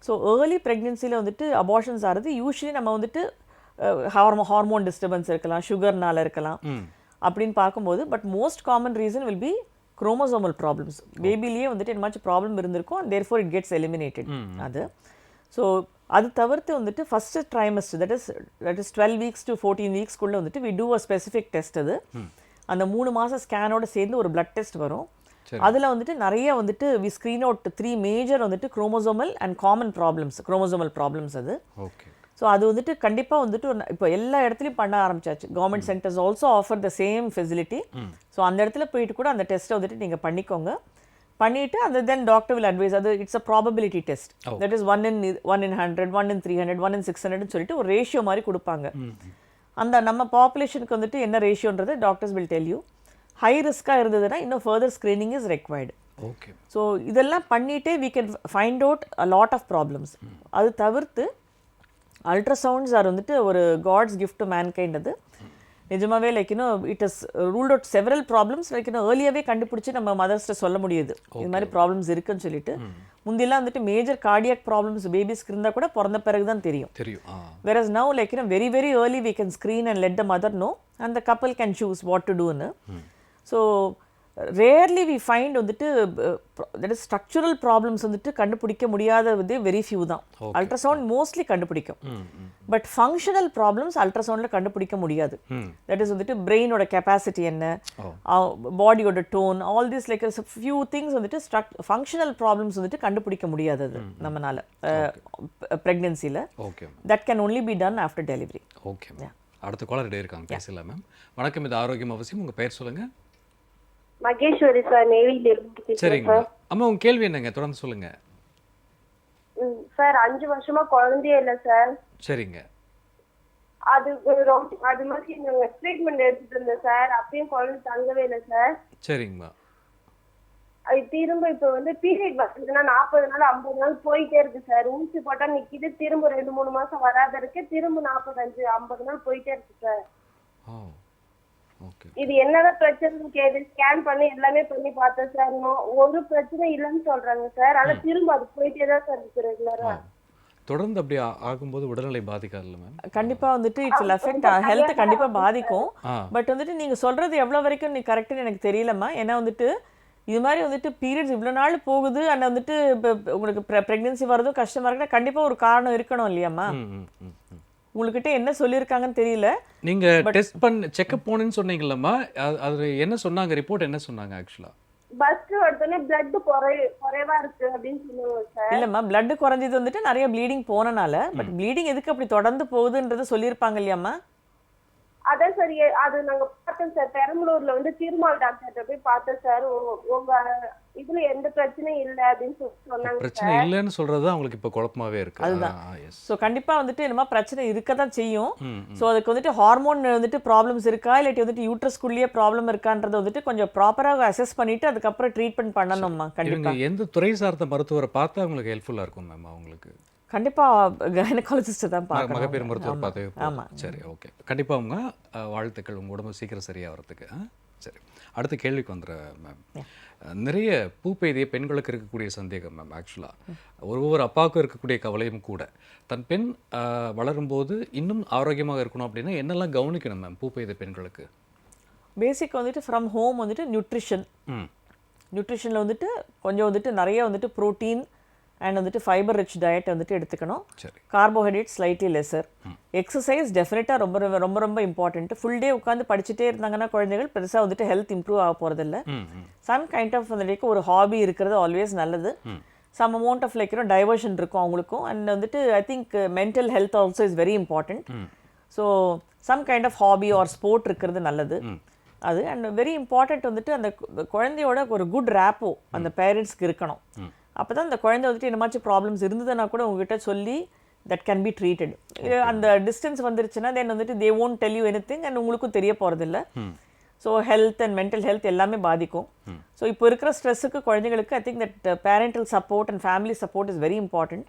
ஸோ ஏர்லி ப்ரெக்னென்சியில் வந்துட்டு அபார்ஷன்ஸ் ஆகிறது யூஸ்வலி நம்ம வந்துட்டு ஹார்மோன் டிஸ்டர்பன்ஸ் இருக்கலாம், சுகர்னால இருக்கலாம் அப்படின்னு பார்க்கும்போது. But most common reason will be chromosomal problems. பேபிலேயே வந்துட்டு என்னமாச்சும் ப்ராப்ளம் இருந்திருக்கும் and therefore it gets eliminated அது. ஸோ அது தவிர்த்து வந்துட்டு first trimester that is 12 weeks to 14 weeksக்குள்ளே வந்துட்டு we do a specific test. அது அந்த 3 மாதம் ஸ்கேனோட சேர்ந்து ஒரு பிளட் டெஸ்ட் வரும். அதில் வந்துட்டு நிறைய வந்துட்டு வி ஸ்க்ரீன் அவுட் 3 மேஜர் வந்துட்டு chromosomal and common problems, chromosomal problems அது. ஸோ அது வந்துட்டு கண்டிப்பாக வந்துட்டு இப்போ எல்லா இடத்துலையும் பண்ண ஆரம்பிச்சாச்சு. Government centres also offer the same facility. So அந்த இடத்துல போயிட்டு கூட அந்த டெஸ்ட்டை வந்துட்டு நீங்கள் பண்ணிக்கோங்க. பண்ணிவிட்டு அந்த தென் டாக்டர் வில் அட்வைஸ். அது it's a probability test. That is 1 in 100, 1 in 300, 1 in 600 சொல்லிட்டு ஒரு ரேஷியோ மாதிரி கொடுப்பாங்க. அந்த நம்ம பாப்புலேஷனுக்கு வந்துட்டு என்ன ரேஷியோன்றது doctors will tell you. High ரிஸ்க்காக இருந்ததுன்னா இன்னும் further screening is required. So இதெல்லாம் பண்ணிகிட்டே we can find out a lot of problems. அது தவிர்த்து அல்ட்ராசவுண்ட்ஸ் ஆர் வந்துட்டு ஒரு காட்ஸ் கிஃப்ட் டு மேன்கைண்ட். அது நிஜமாவே like it is ruled out several problems. Like ஏர்லியாகவே கண்டுபிடிச்சி நம்ம மதர்ஸ்ட்டை சொல்ல முடியுது இது மாதிரி ப்ராப்ளம்ஸ் இருக்குன்னு சொல்லிட்டு. முந்தியெல்லாம் வந்துட்டு மேஜர் கார்டியாக் ப்ராப்ளம்ஸ் பேபிஸ்க்கு இருந்தால் கூட பிறந்த பிறகு தான் தெரியும். whereas now like very very early we can screen and let the mother know and the couple can choose what to do. So rarely we find வந்துட்டு that is structural problems வந்துட்டு கண்டுபிடிக்க முடியாத வந்து வெரி ஃபியூ தான். Ultrasound mostly கண்டுபிடிக்கும். But functional problems அல்ட்ராசவுண்டில் கண்டுபிடிக்க முடியாது. தட் இஸ் வந்துட்டு பிரெயினோட கெப்பாசிட்டி என்ன, பாடியோட tone, all this like few things வந்துட்டு ஃபங்க்ஷனல் ப்ராப்ளம்ஸ் வந்துட்டு கண்டுபிடிக்க முடியாது அது நம்மளால ப்ரெக்னென்சியில். That can only be done after delivery. அடுத்த காலர் டே இருக்காங்க, பேசலாம் மேம். வணக்கம், இது ஆரோக்கியம் அவசியம். உங்கள் பெயர் சொல்லுங்கள். மகேஸ்வரி சார், நெய்வேலியிலிருந்து. சரிங்க அம்மா, உங்க கேள்வி என்னங்க? தொடர்ந்து சொல்லுங்க சார். 5 வருஷமா குழந்தையே இல்லை சார். சரிங்க. அது மாதிரி ட்ரீட்மெண்ட் எடுத்துட்டு இருந்தேன் சார். அப்பயும் குழந்தை தங்கவே இல்லை சார். சரிங்கம்மா. அது திரும்ப இப்போ வந்து பீரியட் வந்ததுன்னா 40 நாள் 50 நாள் போயிட்டே இருக்கு சார். ஊசி போட்டா நிக்குது, திரும்ப 2-3 மாசம் வராத இருக்கு, திரும்ப 45-50 நாள் போயிட்டே இருக்கு சார். இது என்னதான் பிரச்சனை கேட்டு ஸ்கேன் பண்ணி எல்லாமே பண்ணி பார்த்தேன் சார். ஒரு பிரச்சனை இல்லைன்னு சொல்றாங்க சார். ஆனா திரும்ப அது போயிட்டே தான் சார் இருக்கு ரெகுலரா. தொடர்ந்து அப்படி ஆகும்போது உடல்நிலை பாதிக்காதுல்ல மேம்? கண்டிப்பா வந்துட்டு இட்ஸ் வில் அஃபெக்ட் ஹெல்த், கண்டிப்பா பாதிக்கும். பட் வந்துட்டு நீங்க சொல்றது எவ்வளவு வரைக்கும் நீ கரெக்ட்னு எனக்கு தெரியலம்மா. ஏன்னா வந்துட்டு இது மாதிரி வந்துட்டு பீரியட்ஸ் இவ்வளோ நாள் போகுது அண்ட் வந்துட்டு இப்போ உங்களுக்கு ப்ரெக்னென்சி வரதும் கஷ்டமா இருக்குன்னா கண்டிப்பா ஒரு காரணம் இருக்கணும் இல்லையாம்மா? உங்ககிட்ட என்ன சொல்லியிருக்காங்கன்னு தெரியல. நீங்க டெஸ்ட் பண்ண செக்அப் போனேன்னு சொன்னீங்கல்லம்மா, அது என்ன சொன்னாங்க? ரிப்போர்ட் என்ன சொன்னாங்க? ஆக்சுவலா பஸ்ட் உடனே பிளட் குறைவா இருக்கு அப்படின்னு சொல்லுவாங்க சார். இல்லம்மா, பிளட் குறைஞ்சது வந்துட்டு நிறைய ப்ளீடிங் போனனால. பட் ப்ளீடிங் எதுக்கு அப்படி தொடர்ந்து போகுதுன்றது சொல்லியிருப்பாங்க இல்லையாம்மா? அதான் சார் அது நாங்க பார்த்தோம் சார். பெரம்பலூர்ல வந்து திருமால் டாக்டர்கிட்ட போய் பார்த்தோம் சார். உங்க இதுல எந்த பிரச்சனையும் இல்லை அப்படின்னு சொன்னாங்க. பிரச்சனை இல்லைன்னு சொல்றது தான் உங்களுக்கு இப்போ குழப்பமாவே இருக்கு. அதுதான். ஸோ கண்டிப்பாக வந்துட்டு என்னமா பிரச்சனை இருக்க தான் செய்யும். ஸோ அதுக்கு வந்துட்டு ஹார்மோன் வந்துட்டு ப்ராப்ளம்ஸ் இருக்கா இல்லாட்டி வந்துட்டு யூட்ரஸ்குள்ளேயே ப்ராப்ளம் இருக்கான்றதை வந்துட்டு கொஞ்சம் ப்ராப்பராக அசஸ் பண்ணிட்டு அதுக்கப்புறம் ட்ரீட்மெண்ட் பண்ணணும்மா. இவங்க கண்டிப்பாக எந்த துறை சார்ந்த மருத்துவரை பார்த்தா உங்களுக்கு ஹெல்ப்ஃபுல்லாக இருக்கும் மேம்? அவங்களுக்கு கண்டிப்பாக கைனகாலஜிஸ்ட்டை தான் பார்க்கணும். மகப்பேறு மருத்துவர் பார்த்தே ஆமா. சரி, ஓகே. கண்டிப்பாக அவங்க வாழ்த்துக்கள், உங்கள் உடம்பு சீக்கிரம் சரியாகிறதுக்கு. சரி, அடுத்த கேள்விக்கு வந்துடுறேன் மேம். நிறைய பூப்பெய்திய பெண்களுக்கு இருக்கக்கூடிய சந்தேகம் மேம். ஆக்சுவலாக ஒவ்வொரு அப்பாவுக்கும் இருக்கக்கூடிய கவலையும் கூட, தன் பெண் வளரும்போது இன்னும் ஆரோக்கியமாக இருக்கணும் அப்படின்னா என்னெல்லாம் கவனிக்கணும் மேம் பூப்பெய்திய பெண்களுக்கு? பேசிக் வந்துட்டு ஃப்ரம் ஹோம் வந்துட்டு நியூட்ரிஷனில் வந்துட்டு கொஞ்சம் வந்துட்டு நிறைய வந்துட்டு ப்ரோட்டீன் அண்ட் வந்துட்டு ஃபைபர் ரிச் டயட் வந்துட்டு எடுத்துக்கணும். Carbohydrate slightly lesser. எக்ஸசைஸ் டெஃபினட்டாக ரொம்ப இம்பார்ட்டன்ட். ஃபுல் டே உட்காந்து படிச்சுட்டே இருந்தாங்கன்னா குழந்தைகள் பெருசாக வந்துட்டு ஹெல்த் இம்ப்ரூவ் ஆக போகிறதில்ல. சம் கைண்ட் ஆஃப் வந்துட்டு ஒரு ஹாபி இருக்கிறது ஆல்வேஸ் நல்லது. சம் அமௌண்ட் ஆஃப் டைவர்ஷன் இருக்கும் அவங்களுக்கும். அண்ட் வந்துட்டு I think mental health also is very important. So some kind of hobby or sport இருக்கிறது நல்லது. அது அண்ட் வெரி இம்பார்ட்டன்ட் வந்துட்டு அந்த குழந்தையோட ஒரு குட் ரேப்போ அந்த பேரண்ட்ஸ்க்கு இருக்கணும். அப்போ தான் அந்த குழந்தை வந்துட்டு என்னமாச்சும் ப்ராப்ளம்ஸ் இருந்ததுன்னா கூட உங்ககிட்ட சொல்லி தட் கேன் பி ட்ரீட்டட். அந்த டிஸ்டன்ஸ் வந்துருச்சுன்னா தென் வந்துட்டு they won't tell you anything and உங்களுக்கும் தெரிய போகிறதில்ல. So health and mental health எல்லாமே பாதிக்கும். ஸோ இப்போ இருக்கிற ஸ்ட்ரெஸ்ஸுக்கு குழந்தைங்களுக்கு I think that parental support and family support is very important.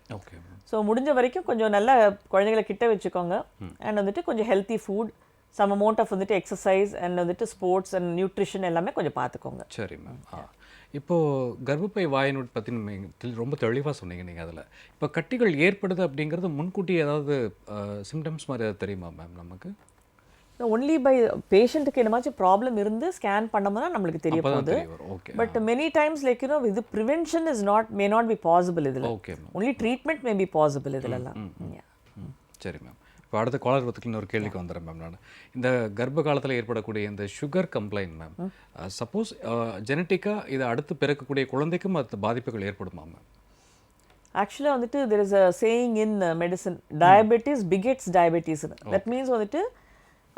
So முடிஞ்ச வரைக்கும் கொஞ்சம் நல்ல குழந்தைகளை கிட்ட வச்சுக்கோங்க. அண்ட் வந்துட்டு கொஞ்சம் healthy food, some amount of வந்துட்டு எக்ஸசைஸ் அண்ட் வந்துட்டு ஸ்போர்ட்ஸ் அண்ட் நியூட்ரிஷன் எல்லாமே கொஞ்சம் பார்த்துக்கோங்க. சரி மேம். இப்போது கர்ப்பப்பை வாய் நோய் பற்றி ரொம்ப தெளிவாக சொன்னீங்க நீங்கள். அதில் இப்போ கட்டிகள் ஏற்படுது அப்படிங்கிறது முன்கூட்டி ஏதாவது சிம்டம்ஸ் மாதிரி ஏதாவது தெரியுமா மேம் நமக்கு? ஒன்லி பை பேஷண்ட்டுக்கு என்னமாச்சும் ப்ராப்ளம் இருந்து ஸ்கேன் பண்ணோம்னா நம்மளுக்கு தெரிய போகுது. பட் மெனி டைம்ஸ் இது prevention is may not be possible. இதில் only treatment may be possible இதிலெல்லாம். சரி மேம். இப்போ அடுத்த காலர் பற்றிக்கு இன்னொரு கேள்விக்கு வந்துடுறேன் மேம். நான் இந்த கர்ப்ப காலத்தில் ஏற்படக்கூடிய இந்த சுகர் கம்ப்ளைண்ட் மேம், சப்போஸ் ஜெனட்டிக்காக இதை அடுத்து பிறக்கக்கூடிய குழந்தைக்கும் அது பாதிப்புகள் ஏற்படுமா மேம்? ஆக்சுவலாக வந்துட்டு there is a saying in medicine, diabetes bigots diabetes. That means வந்துட்டு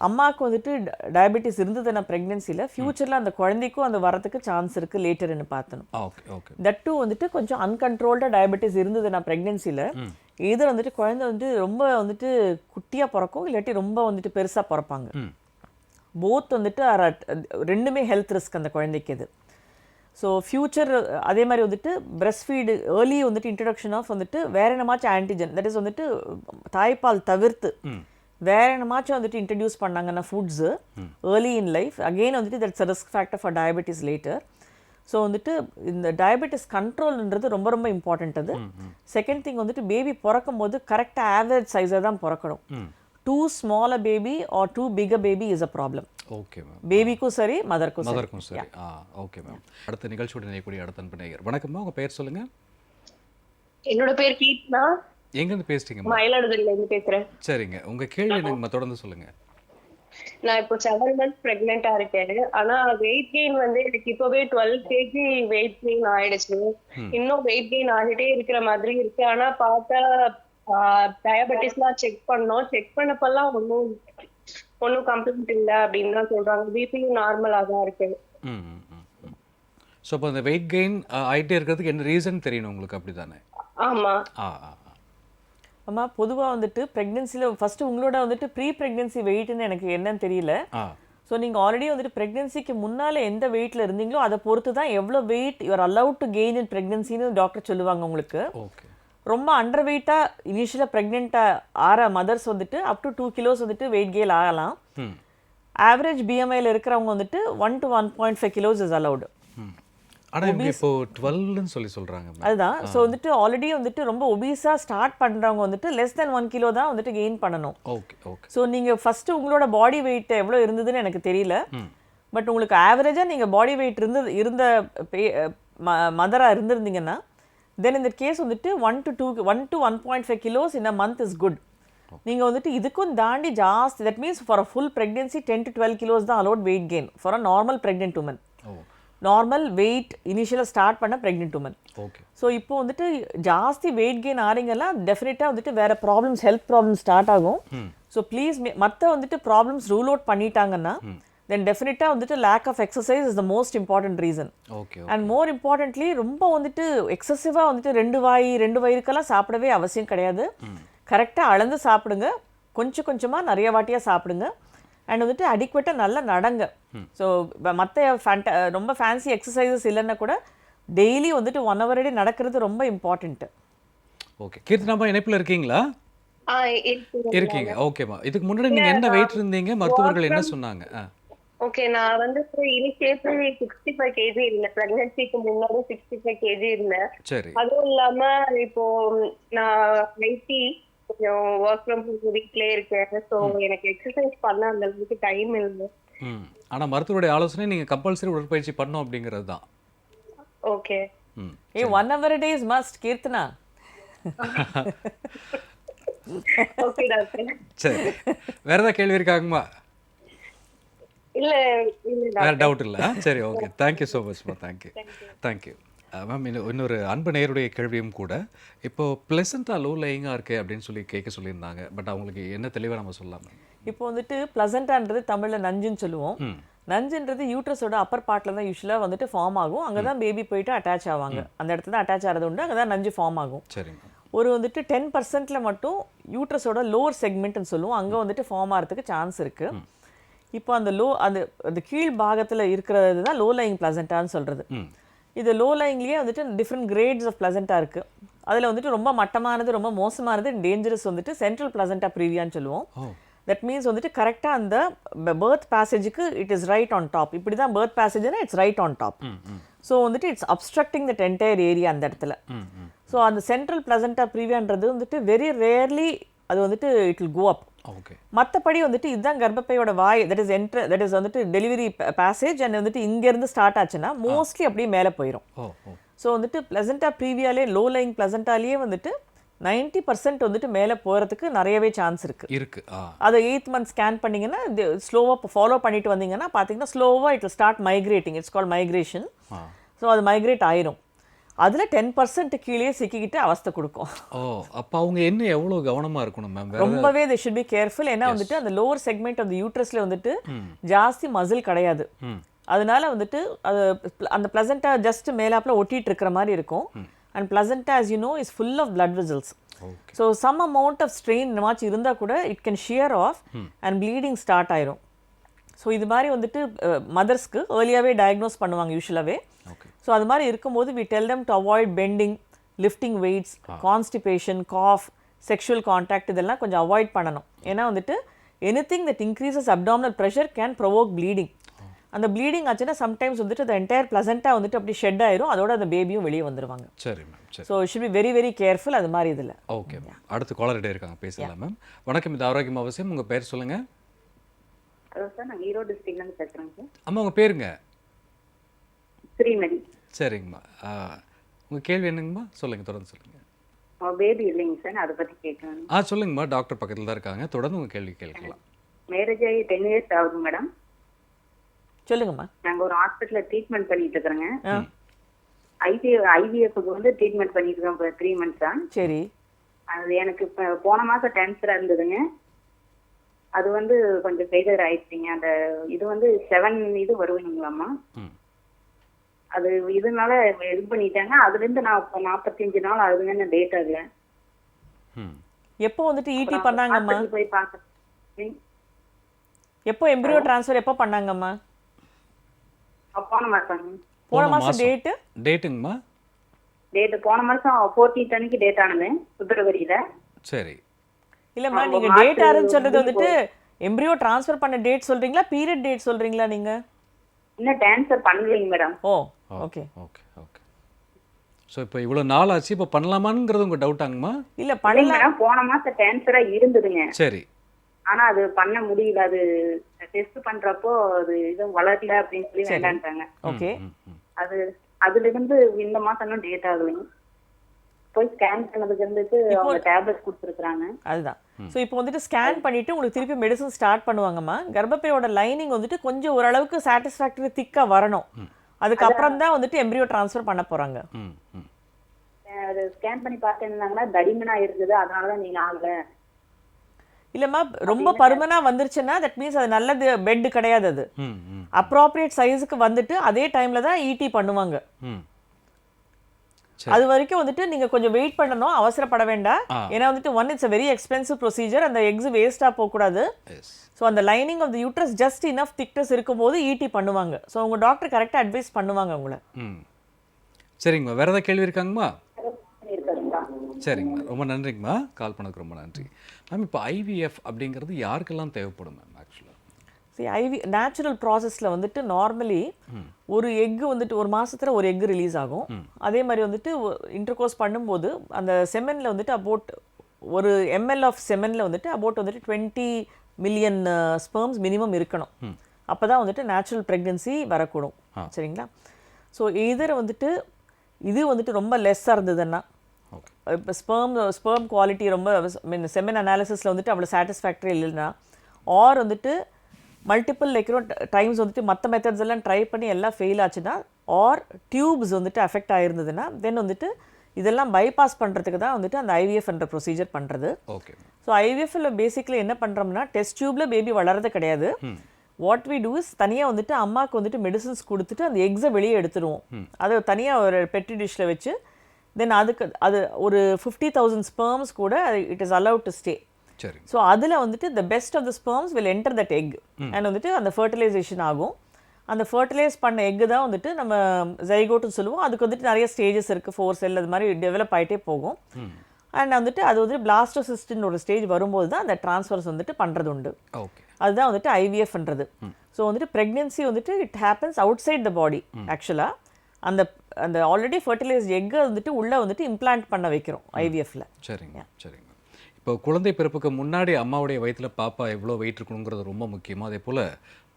அம்மாவுக்கு வந்துட்டு டயபெட்டிஸ் இருந்ததுன்னா ப்ரெக்னென்சியில் ஃபியூச்சரில் அந்த குழந்தைக்கும் அந்த வரத்துக்கு சான்ஸ் இருக்குது லேட்டர்னு பார்த்தணும். தட் டூ வந்துட்டு கொஞ்சம் அன்கண்ட்ரோல்டாக டயபெட்டிஸ் இருந்ததுன்னா ப்ரெக்னென்சியில் either வந்துட்டு குழந்தை வந்து ரொம்ப வந்துட்டு குட்டியாக பிறக்கும் இல்லாட்டி ரொம்ப வந்துட்டு பெருசாக பிறப்பாங்க. போத் வந்துட்டு ரெண்டுமே ஹெல்த் ரிஸ்க் அந்த குழந்தைக்கு இது. ஸோ ஃபியூச்சர் அதே மாதிரி வந்துட்டு பிரெஸ்ட் ஃபீடு ஏர்லி வந்துட்டு இன்ட்ரடக்ஷன் ஆஃப் வந்துட்டு வேற என்னமாச்சும் ஆன்டிஜன், தட் இஸ் வந்துட்டு தாய்ப்பால் தவிர்த்து வேற என்னமாச்சும் வந்துட்டு இன்ட்ரடியூஸ் பண்ணாங்கன்னா foods early in life, again வந்துட்டு that's a risk factor for diabetes later. So வந்துட்டு இந்த டயபெட்டிஸ் கண்ட்ரோல்ன்றது ரொம்ப இம்பார்ட்டன்ட். அது செகண்ட் திங் வந்துட்டு பேபி பிறக்கும் போது கரெக்டாக ஆவரேஜ் சைஸாக தான் பிறக்கணும். Too small baby or too big baby is a problem. Okay ma'am. பேபிக்கும் சரி மதருக்கும் சரி. Okay ma'am. அடுத்த நிகழ்ச்சியோட நினைக்கக்கூடிய அடுத்த அன்பு நேயர். வணக்கம்மா, உங்கள் பேர் சொல்லுங்கள். என்னோட பேர் கீர்த்தனா. எங்கேருந்து பேசுறீங்க? மயிலாடுதுறையிலேருந்து பேசுகிறேன். சரிங்க, உங்கள் கேள்வி என்னங்கம்மா, தொடர்ந்து சொல்லுங்கள். நான் இப்போ 7 months பிரெக்னெண்டா இருக்கேன். ஆனா வெயிட் கெயின் வந்து எனக்கு இப்பவே 12 kg வெயிட் கெயின் ஆயிடுச்சு. இன்னும் வெயிட் கெயின் ஆகிட்டே இருக்கிற மாதிரி இருக்கு. ஆனா பார்த்தா டயபெட்டிஸ்லாம் செக் பண்ணப்பெல்லாம் ஒன்னும் கம்ப்ளைண்ட் இல்லை அப்படின்னு தான் சொல்றாங்க. பிபியும் நார்மலாக தான் இருக்கு. ஸோ இப்போ அந்த வெயிட் கெயின் ஆகிட்டே இருக்கிறதுக்கு என்ன ரீசன் தெரியணும் உங்களுக்கு, அப்படி தானே? ஆமா. அம்மா பொதுவாக வந்துட்டு ப்ரெக்னென்சியில் ஃபஸ்ட்டு உங்களோட வந்துட்டு ப்ரீ ப்ரெக்னென்சி வெயிட்னு எனக்கு என்னன்னு தெரியல. ஸோ நீங்கள் ஆல்ரெடி வந்துட்டு ப்ரெக்னென்சிக்கு முன்னால் எந்த வெயிட்டில் இருந்தீங்களோ அதை பொறுத்து தான் எவ்வளோ weight you are allowed to gain in ப்ரெக்னென்சின்னு டாக்டர் சொல்லுவாங்க உங்களுக்கு. ரொம்ப அண்டர் வெயிட்டாக இனிஷியலாக ப்ரெக்னெண்ட்டாக ஆற மதர்ஸ் வந்துட்டு அப் டு 2 kilos வந்துட்டு வெயிட் கெயின் ஆகலாம். ஆவரேஜ் பிஎம்ஐயில் இருக்கிறவங்க வந்துட்டு 1 to 1.5 kilos இஸ் அலவுடு. இப்போ 12ன்னு சொல்றாங்க. அதுதான். ஸோ வந்துட்டு ஆல்ரெடி வந்துட்டு ரொம்ப ஒபீஸாக ஸ்டார்ட் பண்ணுறவங்க வந்துட்டு less than 1 kilo தான் வந்துட்டு கெயின் பண்ணணும். ஸோ நீங்கள் ஃபஸ்ட்டு உங்களோட பாடி வெயிட் எவ்வளோ இருந்ததுன்னு எனக்கு தெரியல. பட் உங்களுக்கு ஆவரேஜாக நீங்கள் பாடி வெயிட் இருந்த மதராக இருந்திருந்தீங்கன்னா தென் இந்த கேஸ் வந்துட்டு 1 to 1.5 kilos in a month is good. நீங்கள் வந்துட்டு இதுக்கும் தாண்டி ஜாஸ்தி, that means for a full pregnancy 10 to 12 kilos தான் allowed weight gain for a normal pregnant woman. Normal weight இனிஷியலாக ஸ்டார்ட் பண்ண ப்ரெக்னென்ட் உமன். ஸோ இப்போ வந்துட்டு ஜாஸ்தி வெயிட் கெயின் ஆறீங்கன்னா டெஃபினட்டாக வந்துட்டு வேறு ப்ராப்ளம்ஸ், ஹெல்த் ப்ராப்ளம்ஸ் ஸ்டார்ட் ஆகும். ஸோ ப்ளீஸ் மற்ற வந்துட்டு ப்ராப்ளம்ஸ் ரூல் அவுட் பண்ணிட்டாங்கன்னா தென் டெஃபினட்டாக வந்துட்டு lack of exercise is the most important reason. Okay. And more importantly ரொம்ப வந்துட்டு எக்ஸசிவாக வந்துட்டு 2 வயிறுக்கெல்லாம் சாப்பிடவே அவசியம் கிடையாது. கரெக்டாக அளந்து சாப்பிடுங்க, கொஞ்சம் கொஞ்சமாக நிறைய வாட்டியாக சாப்பிடுங்க. அண்ட் வந்துட்டு அடிக்வேட்டாக நல்லா நடங்க. ஸோ மற்ற ரொம்ப ஃபேன்சி எக்ஸசைசஸ் இல்லைன்னா கூட டெய்லி வந்துட்டு 1 hour நடக்கிறது ரொம்ப இம்பார்ட்டன்ட்டு. ஓகே. கீர்த்தனாமா இணைப்பில் இருக்கீங்களா? இருக்கீங்க. ஓகேம்மா. இதுக்கு முன்னாடி நீங்கள் என்ன வெயிட் இருந்தீங்க, மருத்துவர்கள் என்ன சொன்னாங்க? ஓகே, நான் வந்து இனிஷியேட்டிவ் 65 kg இருந்தேன். பிரெக்னன்சிக்கு முன்னாடி 65 kg இருந்தேன். சரி. அதுவும் இல்லாம இப்போ நான் ஐடி கொஞ்சம் ஒர்க் ஃப்ரம் ஹோம் வீட்லயே இருக்கேன். ஸோ எனக்கு எக்ஸசைஸ் பண்ண அந்த அளவுக்கு டைம் இல்லை. ஆனா மருத்துவருடைய ஆலோசனை நீங்க கம்பல்சரி உடற்பயிற்சி பண்ணணும் அப்படிங்கிறது தான். Okay. 1 hour a day is must, Keerthana. Okay doctor. சரி. வேற ஏதாவது கேள்வி இருக்காங்கம்மா? இல்ல வேற டவுட் இல்லை. சரி, ஓகே. தேங்க்யூ ஸோ மச்மா. Thank you ma'am. இன்னொரு அன்பு நேயருடைய கேள்வியும் கூட, இப்போ பிளசண்டா லோ லையிங்காக இருக்குது அப்படின்னு சொல்லி கேட்க சொல்லியிருந்தாங்க. பட் அவங்களுக்கு என்ன தெளிவாக நம்ம சொல்லலாம்? இப்போ வந்துட்டு பிளசண்டான்றது தமிழில் நஞ்சுன்னு சொல்லுவோம். நஞ்சுன்றது யூட்ரஸோட அப்பர் பார்ட்டில் தான் யூஸ்வலாக வந்துட்டு ஃபார்ம் ஆகும். அங்கே தான் பேபி போயிட்டு அட்டாச் ஆவாங்க. அந்த இடத்துல தான் அட்டாச் ஆகிறது உண்டு. அங்கே தான் நஞ்சு ஃபார்ம் ஆகும். சரிங்க. ஒரு வந்துட்டு 10% மட்டும் யூட்ரஸோட லோவர் செக்மெண்ட்னு சொல்லுவோம். அங்கே வந்துட்டு ஃபார்ம் ஆகிறதுக்கு சான்ஸ் இருக்குது. இப்போ அந்த கீழ் பாகத்தில் இருக்கிறது தான் லோ லையிங் பிளசண்டான்னு சொல்கிறது. இது லோ லைங்லேயே வந்துட்டு டிஃப்ரெண்ட் கிரேட்ஸ் ஆஃப் பிளசண்டா இருக்குது. அதில் வந்துட்டு ரொம்ப மட்டமானது, ரொம்ப மோசமானது, டேஞ்சரஸ் வந்துட்டு சென்ட்ரல் பிளசண்டா ப்ரீவியான்னு சொல்லுவோம். தட் மீன்ஸ் வந்துட்டு கரெக்டாக அந்த பர்த் பேசேஜுக்கு it is right on top. இப்படி தான் பர்த் பேசேஜ்னா it's right on top. So வந்துட்டு it's obstructing that entire area அந்த இடத்துல. ஸோ அந்த சென்ட்ரல் பிளசண்டா ப்ரீவியான்றது வந்துட்டு வெரி ரேர்லி அது வந்துட்டு இட் வில் கோ அப். மற்றபடி வந்துட்டு இதுதான் கர்ப்பப்பையோட வாய், தட் இஸ் வந்துட்டு டெலிவரி பேசேஜ். அண்ட் வந்துட்டு இங்கேருந்து ஸ்டார்ட் ஆச்சுன்னா மோஸ்ட்லி அப்படியே மேலே போயிடும். ஸோ வந்துட்டு பிளசண்டா ப்ரீவியாலே லோ லைங் பிளசண்டாலேயே வந்துட்டு 90% வந்துட்டு மேலே போகிறதுக்கு நிறையவே சான்ஸ் இருக்கு. அதை 8th month ஸ்கேன் பண்ணிங்கன்னா ஸ்லோவாக ஃபாலோ பண்ணிட்டு வந்தீங்கன்னா பார்த்தீங்கன்னா ஸ்லோவாக it will start migrating. It's call migration. So அது மைக்ரேட் ஆயிரும். அதில் 10% கீழே சிக்கிக்கிட்டு அவஸ்தை கொடுக்கும். அப்போ அவங்க என்ன எவ்வளோ கவனமாக இருக்கணும் மேம்? ரொம்பவே they should be careful. ஏன்னா வந்துட்டு அந்த லோவர் செக்மெண்ட் அந்த யூட்ரஸில் வந்துட்டு ஜாஸ்தி மசில் கிடையாது. அதனால வந்துட்டு அது அந்த பிளசண்டா ஜஸ்ட் மேலாப்பில் ஒட்டிட்டு இருக்கிற மாதிரி இருக்கும். And placenta as you know is full of blood vessels. So some amount of strain இந்த மாதிரி இருந்தால் கூட it can shear off and bleeding start ஆயிரும். ஸோ இது மாதிரி வந்துட்டு மதர்ஸ்க்கு ஏர்லியாகவே டயக்னோஸ் பண்ணுவாங்க யூஸ்வலாகவே. ஸோ அது மாதிரி இருக்கும்போது we tell them to avoid bending, lifting weights, constipation, cough, sexual contact இதெல்லாம் கொஞ்சம் அவாய்ட் பண்ணணும். ஏன்னா வந்துட்டு anything that increases abdominal pressure can provoke bleeding. அந்த ப்ளீடிங் ஆச்சுன்னா சம்டைம்ஸ் வந்துட்டு அந்த என்டையர் பிளசண்டா வந்துட்டு அப்படி ஷெட் ஆயிரும். அதோட அந்த பேபியும் வெளியே வந்துருவாங்க. சரி மேம். சரி. So should be very very careful அது மாதிரி இதில். ஓகே. அடுத்து காலர் கிட்டே இருக்காங்க, பேசலாம் மேம். வணக்கம், இது ஆரோக்கியம் அவசியம். உங்கள் பேர் சொல்லுங்க. ஹலோ சார், நான் ஈரோடு டிஸ்ட்ரிக்ட்லேருந்து பேசுகிறேங்க சார். அம்மா உங்கள் பேருங்க? ஸ்ரீமதி. சரிங்கம்மா. உங்கள் கேள்வி என்னங்கம்மா? சொல்லுங்கள், தொடர்ந்து சொல்லுங்கள். பேபி இல்லைங்க சார், அதை பற்றி கேட்கணும். சொல்லுங்கம்மா. டாக்டர் பக்கத்தில் தான் இருக்காங்க, தொடர்ந்து உங்கள் கேள்வி கேட்கலாம். மேரேஜ் ஆகி 10 years ஆகுது மேடம். சொல்லுங்கம்மா. நாங்கள் ஒரு ஹாஸ்பிட்டலில் ட்ரீட்மெண்ட் பண்ணிட்டு இருக்கிறோங்க. ஐவிஎஃப்க்கு வந்து ட்ரீட்மெண்ட் பண்ணிட்டு இருக்கோம் இப்போ 3 months தான். சரி. அது எனக்கு இப்போ போன மாதம் கேன்சராக இருந்ததுங்க. அது வந்து கொஞ்சம் ஃபெயிலியர் ஆயிடுச்சிங்க. அந்த இது வந்து 7 இது வருவீங்களாம்மா. அது இதனால இது பண்ணிட்டாங்க. அதுலேருந்து நான் இப்போ 45 நாள் ஆகுதுங்க, டேட் ஆகல. எப்போ வந்துட்டு ஈடி பண்ணாங்கம்மா? போய் பார்க்க. எப்போ எம்ப்ரியோ ட்ரான்ஸ்ஃபர் எப்போ பண்ணாங்கம்மா? போன மாதம். போன மாதம் டேட்டுங்கம்மா? டேட் போன மாதம் 14th அன்னைக்கு டேட் ஆனது, பிப்ரவரியில. சரி. இல்லம்மா, நீங்க டேட் ஆரம்பிச்சு சொல்றது வந்துட்டு எம்ப்ரியோ ட்ரான்ஸ்ஃபர் பண்ண டேட் சொல்றீங்களா, பீரியட் டேட் சொல்றீங்களா நீங்க? இன்னும் ட்ரான்ஸ்ஃபர் பண்ணலைங்க மேடம். ஓகே. ஸோ இப்போ இவ்வளோ நாள் ஆச்சு, இப்போ பண்ணலாமாங்கிறது உங்கள் டவுட்டாங்கம்மா? இல்லை பண்ணலாம். போன மாதம் ட்ரான்ஸ்ஃபராக இருந்ததுங்க. சரி. ஆனா அது பண்ண முடியல. அது டெஸ்ட் பண்றப்போ அது இதுவும் வளரல அப்படின்னு சொல்லி வேண்டான்ட்டாங்க. ஓகே. அதுல இருந்து இந்த மாசம் டேட் ஆகுதுங்க. போய் ஸ்கேன் பண்ணதுக்கு இருந்துட்டு அவங்க டேப்லெட் கொடுத்துருக்காங்க. அதுதான். ஸோ இப்போ வந்துட்டு ஸ்கேன் பண்ணிட்டு உங்களுக்கு திருப்பி மெடிசன் ஸ்டார்ட் பண்ணுவாங்கம்மா. கர்ப்பப்பையோட லைனிங் வந்துட்டு கொஞ்சம் ஓரளவுக்கு சாட்டிஸ்ஃபேக்டரி திக்கா வரணும். அதுக்கப்புறம் தான் வந்துட்டு எம்ப்ரியோ ட்ரான்ஸ்ஃபர் பண்ண போறாங்க. அது ஸ்கேன் பண்ணி பார்த்துருந்தாங்கன்னா தடிமனா இருக்குது, அதனாலதான் நீங்க ஆகல. இல்லைம்மா ரொம்ப பருமனாக வந்துருச்சுன்னா தட் மீன்ஸ் அது நல்லது பெட் கிடையாது. அது அப்ராப்ரியேட் சைஸுக்கு வந்துட்டு அதே டைமில் தான் ஈடி பண்ணுவாங்க. அது வரைக்கும் வந்துட்டு நீங்கள் கொஞ்சம் வெயிட் பண்ணணும், அவசரப்பட வேண்டாம். ஏன்னா வந்துட்டு it's a very expensive procedure. அந்த எக்ஸ் வேஸ்ட்டாக போகக்கூடாது. ஸோ அந்த lining of the uterus just enough thickness இருக்கும்போது ஈடி பண்ணுவாங்க. ஸோ உங்கள் டாக்டர் கரெக்டாக அட்வைஸ் பண்ணுவாங்க உங்களை. சரிங்கம்மா, வேறு ஏதாவது கேள்வி இருக்காங்கம்மா? சரிங்கம்மா, ரொம்ப நன்றிங்கம்மா, கால் பண்ணதுக்கு ரொம்ப நன்றி. மேம், இப்போ ஐவிஎஃப் அப்படிங்கிறது யாருக்கெல்லாம் தேவைப்படும் மேம்? ஆக்சுவலாக நேச்சுரல் ப்ராசஸில் வந்துட்டு நார்மலி ஒரு எக்கு வந்துட்டு ஒரு மாதத்தில் ஒரு எக்கு ரிலீஸ் ஆகும். அதே மாதிரி வந்துட்டு இன்டர்கோர்ஸ் பண்ணும்போது அந்த செமனில் வந்துட்டு அபவுட் ஒரு ml ஆஃப் செமனில் வந்துட்டு அபவுட் வந்துட்டு 20 மில்லியன் ஸ்பெர்ம்ஸ் மினிமம் இருக்கணும். அப்போ தான் வந்துட்டு நேச்சுரல் ப்ரெக்னென்சி வரக்கூடும். சரிங்களா? ஸோ எதர் வந்துட்டு இது வந்துட்டு ரொம்ப லெஸ்ஸாக இருந்ததுன்னா, இப்போ ஸ்பெர்ம் குவாலிட்டி ரொம்ப செமன் அனாலிசிஸில் வந்துட்டு அவ்வளோ சாட்டிஸ்ஃபேக்டரி இல்லைன்னா, ஆர் வந்துட்டு மல்டிபிள் டைம்ஸ் வந்துட்டு மற்ற மெத்தட்ஸ் எல்லாம் ட்ரை பண்ணி எல்லாம் ஃபெயில் ஆச்சுன்னா, ஆர் டியூப்ஸ் வந்துட்டு அஃபெக்ட் ஆகிருந்ததுன்னா, தென் வந்துட்டு இதெல்லாம் பைபாஸ் பண்ணுறதுக்கு தான் வந்துட்டு அந்த ஐவிஎஃப் என்ற ப்ரொசீஜர் பண்ணுறது. ஓகே. ஸோ ஐவிஎஃப்ல பேசிக்கலி என்ன பண்ணுறோம்னா, டெஸ்ட் டியூப்ல பேபி வளர்றது கிடையாது. வாட் வி டூ இஸ் தனியாக வந்துட்டு அம்மாவுக்கு வந்துட்டு மெடிசன்ஸ் கொடுத்துட்டு அந்த எக்ஸை வெளியே எடுத்துருவோம். அதை தனியாக ஒரு பெட்ரி டிஷ்ஷில் வச்சு தென் அது ஒரு 50,000 ஸ்பெர்ம்ஸ் கூட it is allowed to stay. So அதில் வந்துட்டு the best of the sperms will enter that egg and வந்துட்டு அந்த ஃபர்டிலைசேஷன் ஆகும். அந்த ஃபர்டிலைஸ் பண்ண எக்கு தான் வந்துட்டு நம்ம ஜைகோட்னு சொல்லுவோம். அதுக்கு வந்துட்டு நிறைய ஸ்டேஜஸ் இருக்குது, 4 செல் அது மாதிரி டெவலப் ஆகிட்டே போகும். அண்ட் வந்துட்டு அது வந்து பிளாஸ்டோசிஸ்டின் ஒரு ஸ்டேஜ் வரும்போது தான் அந்த ட்ரான்ஸ்ஃபர்ஸ் வந்துட்டு பண்ணுறது உண்டு. அதுதான் வந்துட்டு ஐவிஎஃப்ன்றது. ஸோ வந்துட்டு ப்ரெக்னென்சி வந்துட்டு it happens outside the body. ஆக்சுவலாக அந்த அந்த ஆல்ரெடி ஃபர்டிலைஸ்ட் எக்கை வந்துட்டு உள்ளே வந்துட்டு இம்ப்ளான்ட் பண்ண வைக்கிறோம் ஐவிஎஃப்ல. சரிங்க, சரிங்க. இப்போ குழந்தை பிறப்புக்கு முன்னாடி அம்மாவுடைய வயிற்றில் பாப்பா எவ்வளோ வெயிட் இருக்கணுங்கிறது ரொம்ப முக்கியமாக, அதே போல்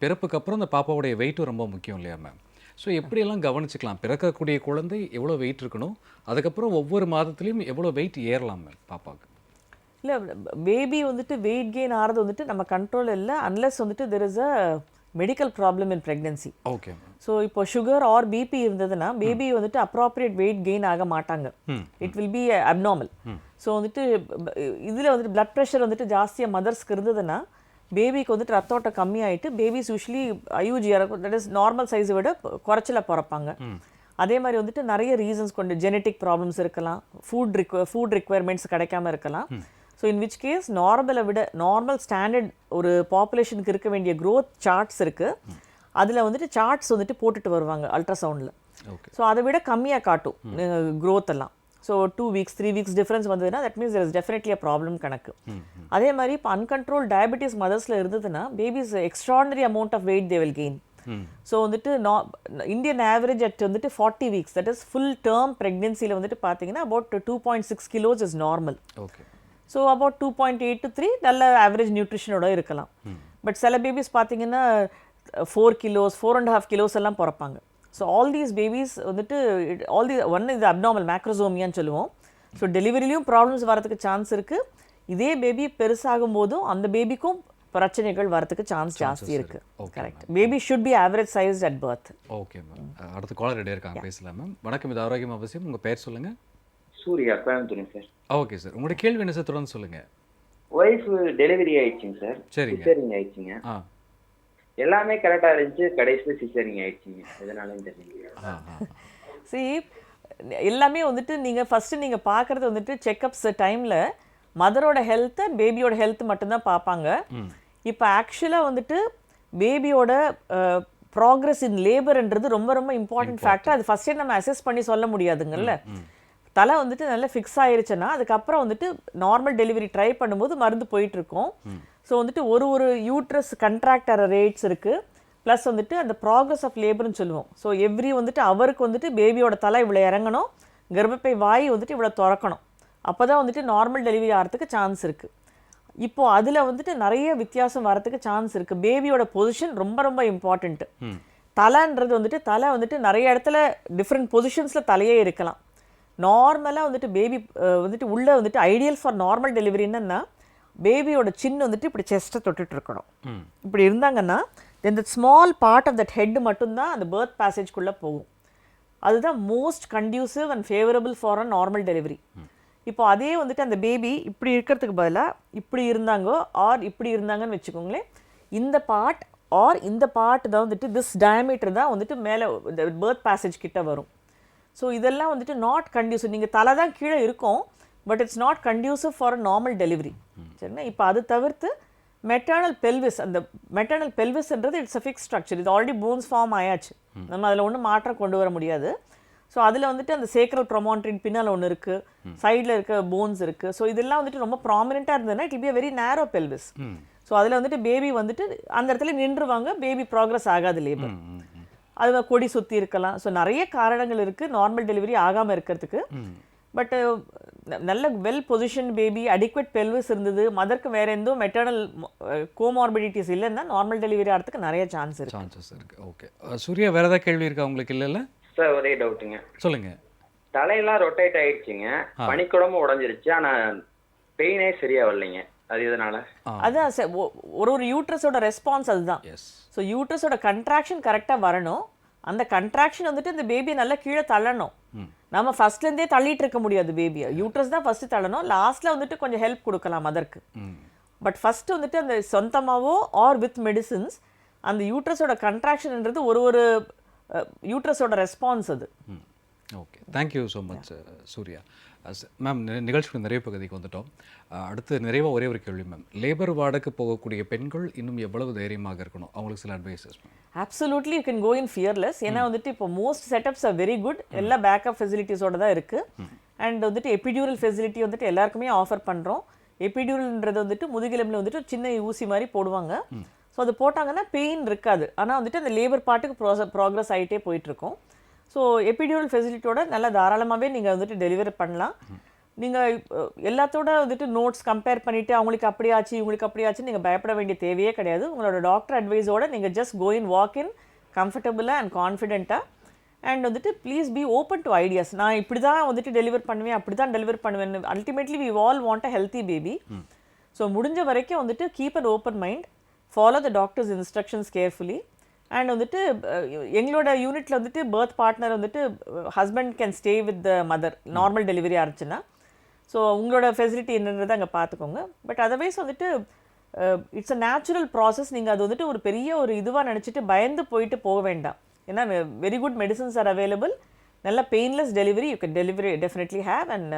பிறப்புக்கு அப்புறம் அந்த பாப்பாவுடைய வெயிட்டும் ரொம்ப முக்கியம் இல்லையா மேம்? ஸோ எப்படியெல்லாம் கவனிச்சிக்கலாம்? பிறக்கக்கூடிய குழந்தை எவ்வளோ வெயிட் இருக்கணும், அதுக்கப்புறம் ஒவ்வொரு மாதத்துலேயும் எவ்வளோ வெயிட் ஏறலாம் மேம் பாப்பாவுக்கு? இல்லை, பேபி வந்துட்டு வெயிட் கெயின் ஆகிறது வந்துட்டு நம்ம கண்ட்ரோல் இல்லை அன்லெஸ் வந்துட்டு there is a medical problem in pregnancy. Okay. So இப்போ சுகர் ஆர் பிபி இருந்ததுன்னா பேபி வந்துட்டு அப்ராப்ரியேட் வெயிட் கெயின் ஆக மாட்டாங்க. It will be abnormal. So வந்துட்டு இதில் வந்துட்டு பிளட் ப்ரெஷர் வந்துட்டு ஜாஸ்தியாக மதர்ஸ்க்கு இருந்ததுன்னா பேபிக்கு வந்துட்டு ரத்தோட்டம் கம்மியாயிட்டு babies usually IUGR that is normal சைஸை விட குறைச்சல பிறப்பாங்க. அதே மாதிரி வந்துட்டு நிறைய ரீசன்ஸ் கொண்டு ஜெனட்டிக் ப்ராப்ளம்ஸ் இருக்கலாம், ஃபுட் ரிக்குவயர்மெண்ட்ஸ் கிடைக்காம இருக்கலாம். ஸோ இன் விச் கேஸ் நார்மலை விட நார்மல் ஸ்டாண்டர்ட் ஒரு பாப்புலேஷனுக்கு இருக்க வேண்டிய க்ரோத் சார்ட்ஸ் இருக்குது. அதில் வந்துட்டு சார்ட்ஸ் வந்துட்டு போட்டுட்டு வருவாங்க அல்ட்ராசவுண்டில். ஸோ அதை விட கம்மியாக காட்டும் க்ரோத் எல்லாம். ஸோ 2 வீக்ஸ் 3 வீக்ஸ் டிஃப்ரென்ஸ் வந்ததுன்னா that means there is definitely a problem கணக்கு. அதே மாதிரி இப்போ அன்கண்ட்ரோல் டயபெட்டிஸ் மதர்ஸில் இருந்ததுன்னா babies extraordinary amount of weight they will gain. So வந்துட்டு இந்தியன் ஆவரேஜ் அட் வந்துட்டு 40 weeks that is full term ப்ரெக்னென்சியில் வந்துட்டு பார்த்தீங்கன்னா about 2.6 kilos is normal. So about 2.8 to 3 நல்ல ஆவரேஜ் நியூட்ரிஷனோட இருக்கலாம். பட் சில பேபிஸ் பார்த்தீங்கன்னா 4 கிலோஸ் 4.5 கிலோஸ் எல்லாம் பிறப்பாங்க. ஸோ ஆல் தீஸ் பேபிஸ் வந்துட்டு இது அப்நார்மல் மேக்ரோசோமியான்னு சொல்லுவோம். ஸோ டெலிவரிலையும் ப்ராப்ளம்ஸ் வரதுக்கு சான்ஸ் இருக்குது. இதே பேபி பெருசாகும் போதும் அந்த பேபிக்கும் பிரச்சனைகள் வரதுக்கு சான்ஸ் ஜாஸ்தி இருக்கு. Correct. Baby should be average size at birth. Okay ma'am. அடுத்த காலர் ரெடியாக இருக்காங்க, பேசலாம் மேம். வணக்கம், இது ஆரோக்கியம் அவசியம். உங்கள் பேர் சொல்லுங்கள். Surya, Coimbatore sir. Okay sir, உங்களுடைய கேள்வி என்ன சார்? தொடர்ந்து சொல்லுங்கள். ஒய்ஃப் டெலிவரி ஆயிடுச்சுங்க சார். சரிங்க. சிசேரிங் ஆயிடுச்சுங்க. எல்லாமே கரெக்டாக இருந்துச்சு, கடைசியில் சிசேரிங் ஆயிடுச்சுங்க. எதனாலும் தெரியல. சரி, எல்லாமே வந்துட்டு நீங்கள் ஃபஸ்ட்டு நீங்கள் பார்க்குறது வந்துட்டு செக்கப்ஸ் டைமில் மதரோட ஹெல்த் அண்ட் பேபியோட ஹெல்த் மட்டும்தான் பார்ப்பாங்க. இப்போ ஆக்சுவலாக வந்துட்டு பேபியோட ப்ராக்ரஸ் இன் லேபர்ன்றது ரொம்ப ரொம்ப இம்பார்ட்டன்ட் ஃபேக்டர். அது ஃபஸ்ட்டே நம்ம அசஸ் பண்ணி சொல்ல முடியாதுங்கல்ல. தலை வந்துட்டு நல்லா ஃபிக்ஸ் ஆயிருச்சுன்னா அதுக்கப்புறம் வந்துட்டு நார்மல் டெலிவரி ட்ரை பண்ணும்போது மருந்து போயிட்டுருக்கோம். ஸோ வந்துட்டு ஒரு யூட்ரஸ் கண்ட்ராக்ட் ஆகிற ரேட்ஸ் இருக்குது. ப்ளஸ் வந்துட்டு அந்த ப்ராக்ரஸ் ஆஃப் லேபர்னு சொல்லுவோம். ஸோ எவ்ரி வந்துட்டு அவருக்கு வந்துட்டு பேபியோட தலை இவ்வளோ இறங்கணும், கர்ப்பப்பை வாய் வந்துட்டு இவ்வளோ திறக்கணும். அப்போ தான் வந்துட்டு நார்மல் டெலிவரி ஆகிறதுக்கு சான்ஸ் இருக்குது. இப்போது அதில் வந்துட்டு நிறைய வித்தியாசம் வரத்துக்கு சான்ஸ் இருக்குது. பேபியோட பொசிஷன் ரொம்ப ரொம்ப இம்பார்ட்டண்ட்டு. தலைன்றது வந்துட்டு தலை வந்துட்டு நிறைய இடத்துல டிஃப்ரெண்ட் பொசிஷன்ஸில் தலையே இருக்கலாம். நார்மலாக வந்துட்டு பேபி வந்துட்டு உள்ளே வந்துட்டு ஐடியல் ஃபார் நார்மல் டெலிவரி என்னன்னா பேபியோட சின்ன வந்துட்டு இப்படி செஸ்ட்டை தொட்டுட்டு இருக்கணும். இப்படி இருந்தாங்கன்னா then the small part of that head மட்டும்தான் அந்த பர்த் பேசேஜ்குள்ளே போகும். அதுதான் most conducive and favourable for a normal delivery. இப்போ அதே வந்துட்டு அந்த பேபி இப்படி இருக்கிறதுக்கு பதிலாக இப்படி இருந்தாங்கோ ஆர் இப்படி இருந்தாங்கன்னு வச்சுக்கோங்களேன், இந்த பார்ட் ஆர் இந்த பார்ட் தான் வந்துட்டு திஸ் டயமீட்டர் தான் வந்துட்டு மேலே இந்த பேர்த் பேசேஜ் கிட்ட வரும். ஸோ இதெல்லாம் வந்துட்டு நாட் கண்டியூசிவ். நீங்கள் தலை தான் கீழே இருக்கும், but it's not conducive for a normal delivery. சரிங்களா? இப்போ அது தவிர்த்து மெட்டர்னல் பெல்விஸ், அந்த மெட்டர்னல் பெல்விஸ்ன்றது இட்ஸ் அ ஃபிக்ஸ் ஸ்ட்ரக்சர். இது ஆல்ரெடி போன்ஸ் ஃபார்ம் ஆயாச்சு, நம்ம அதில் ஒன்றும் மாற்றம் கொண்டு வர முடியாது. ஸோ அதில் வந்துட்டு அந்த சேக்ரல் ப்ரொமான்ட்ரின் பின்னால் ஒன்று இருக்குது, சைடில் இருக்க போன்ஸ் இருக்குது. ஸோ இதெல்லாம் வந்துட்டு ரொம்ப ப்ராமினெண்ட்டாக இருந்ததுன்னா இட் பி அ வெரி நேரோ பெல்விஸ். ஸோ அதில் வந்துட்டு பேபி வந்துட்டு அந்த இடத்துல நின்றுவாங்க, பேபி ப்ராக்ரஸ் ஆகாது லேபர். அது கொடி சுற்றி இருக்கலாம். ஸோ நிறைய காரணங்கள் இருக்குது நார்மல் டெலிவரி ஆகாமல் இருக்கிறதுக்கு. பட் நல்ல வெல் பொசிஷன் பேபி, அடிக்வெட் பெல்விஸ் இருந்தது, மதருக்கு வேற எந்த மெட்டர்னல் கோமார்பிடிட்டிஸ் இல்லைன்னா நார்மல் டெலிவரி ஆகிறதுக்கு நிறைய சான்சஸ் இருக்கு. ஓகே சூர்யா, வேற ஏதாவது கேள்வி இருக்கா உங்களுக்கு? இல்லைல்ல சார், ஒரே டவுட்டுங்க. சொல்லுங்க. தலையெல்லாம் ரொட்டேட் ஆயிடுச்சுங்க, பனிக்குடமும் உடஞ்சிருச்சு, ஆனா பெயினே சரியா வரலைங்க. அது எதனால? அதான் ஒரு யூட்ரஸோட ரெஸ்பான்ஸ் அதுதான். ஸோ யூட்ரஸோட கண்ட்ராக்ஷன் கரெக்டாக வரணும். அந்த கண்ட்ராக்ஷன் வந்துட்டு இந்த பேபியை நல்லா கீழே தள்ளணும். நம்ம ஃபர்ஸ்ட்லேருந்தே தள்ளிட்டு இருக்க முடியாது பேபியை. யூட்ரஸ் தான் ஃபர்ஸ்ட் தள்ளணும், லாஸ்ட்டில் வந்துட்டு கொஞ்சம் ஹெல்ப் கொடுக்கலாம் மதருக்கு. பட் ஃபர்ஸ்ட் வந்துட்டு அந்த சொந்தமாகவோ ஆர் வித் மெடிசின்ஸ் அந்த யூட்ரஸோட கண்ட்ராக்ஷன்ன்றது ஒரு யூட்ரஸோட ரெஸ்பான்ஸ் அது. Okay, thank you so much Surya. Ma'am, நிகழ்ச்சியோட நிறைய பகுதிக்கு வந்துட்டோம். அடுத்து நிறைவாக ஒரே ஒரு கேள்வி மேம். லேபர் வார்டுக்கு போகக்கூடிய பெண்கள் இன்னும் எவ்வளவு தைரியமாக இருக்கணும்? அவங்களுக்கு சில advices ma'am. Absolutely you can go in fearless. ஏன்னா வந்துட்டு இப்போ most setups are very good, எல்லா பேக்கப் ஃபெசிலிட்டிஸோட தான் இருக்குது. அண்ட் வந்துட்டு எபிடியூரல் ஃபெசிலிட்டி வந்துட்டு எல்லாருக்குமே ஆஃபர் பண்ணுறோம். எபிடியூரல்ன்றது வந்துட்டு முதுகெலும்பில் வந்துட்டு சின்ன ஊசி மாதிரி போடுவாங்க. ஸோ அது போட்டாங்கன்னா பெயின் இருக்காது, ஆனால் வந்துட்டு அந்த லேபர் பார்ட்டுக்கு ப்ராக்ரஸ் ஆகிட்டே போயிட்டுருக்கோம். ஸோ எபிடியூரல் ஃபெசிலிட்டியோட நல்லா தாராளமாகவே நீங்கள் வந்துட்டு டெலிவரி பண்ணலாம். நீங்கள் எல்லாத்தோட வந்துட்டு நோட்ஸ் கம்பேர் பண்ணிவிட்டு அவங்களுக்கு அப்படியாச்சு இவங்களுக்கு அப்படியாச்சுன்னு நீங்கள் பயப்பட வேண்டிய தேவையே கிடையாது. உங்களோட டாக்டர் அட்வைஸோடு நீங்கள் just go in walk in கம்ஃபர்டபுளாக அண்ட் கான்ஃபிடென்ட்டாக. அண்ட் வந்துட்டு please be open to ideas. நான் இப்படி தான் வந்துட்டு டெலிவர் பண்ணுவேன், அப்படி தான் டெலிவர் பண்ணுவேன். Ultimately we all want a healthy baby. So முடிஞ்ச வரைக்கும் வந்துட்டு keep an open mind, follow the doctor's instructions carefully. And வந்துட்டு எங்களோட யூனிட்டில் வந்துட்டு பர்த் பார்ட்னர் வந்துட்டு husband can stay with the mother normal delivery ஆச்சுன்னா. ஸோ உங்களோட ஃபெசிலிட்டி என்னன்றதை அங்கே பார்த்துக்கோங்க. பட் அதர்வைஸ் வந்துட்டு இட்ஸ் அ நேச்சுரல் ப்ராசஸ். நீங்கள் அது வந்துட்டு ஒரு பெரிய ஒரு இதுவாக நினச்சிட்டு பயந்து போயிட்டு போக வேண்டாம். ஏன்னா very good medicines are available. நல்ல painless delivery you can delivery definitely have. And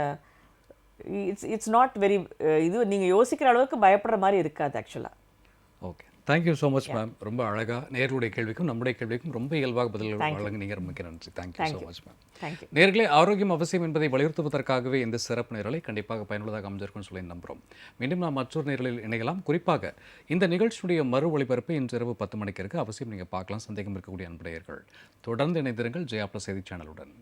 it's not very இது நீங்கள் யோசிக்கிற அளவுக்கு பயப்படுற மாதிரி இருக்காது ஆக்சுவலாக. Okay, thank you so much ma'am. ரொம்ப அழகாக நேர்களுடைய கேள்விக்கும் நம்முடைய கேள்விக்கும் ரொம்ப இயல்பாக பதில் வழங்க நீங்கள் ரொம்ப நன்றி. Thank you so much ma'am. நேர்களே, ஆரோக்கியம் அவசியம் என்பதை வலியுறுத்துவதற்காகவே இந்த சிறப்பு நேரலை கண்டிப்பாக பயனுள்ளதாக அமைஞ்சிருக்கும்னு சொல்லி நம்புகிறோம். மீண்டும் நாம் மற்றொரு நேரலில் இணையலாம். குறிப்பாக இந்த நிகழ்ச்சியுடைய மறு ஒளிபரப்பு இன்று இரவு 10 மணிக்கு இருக்குது. அவசியம் நீங்கள் பார்க்கலாம். சந்தேகம் இருக்கக்கூடிய அன்புடையர்கள் தொடர்ந்து இணைந்திருங்கள் ஜெயா ப்ளஸ் செய்தி சேனலுடன்.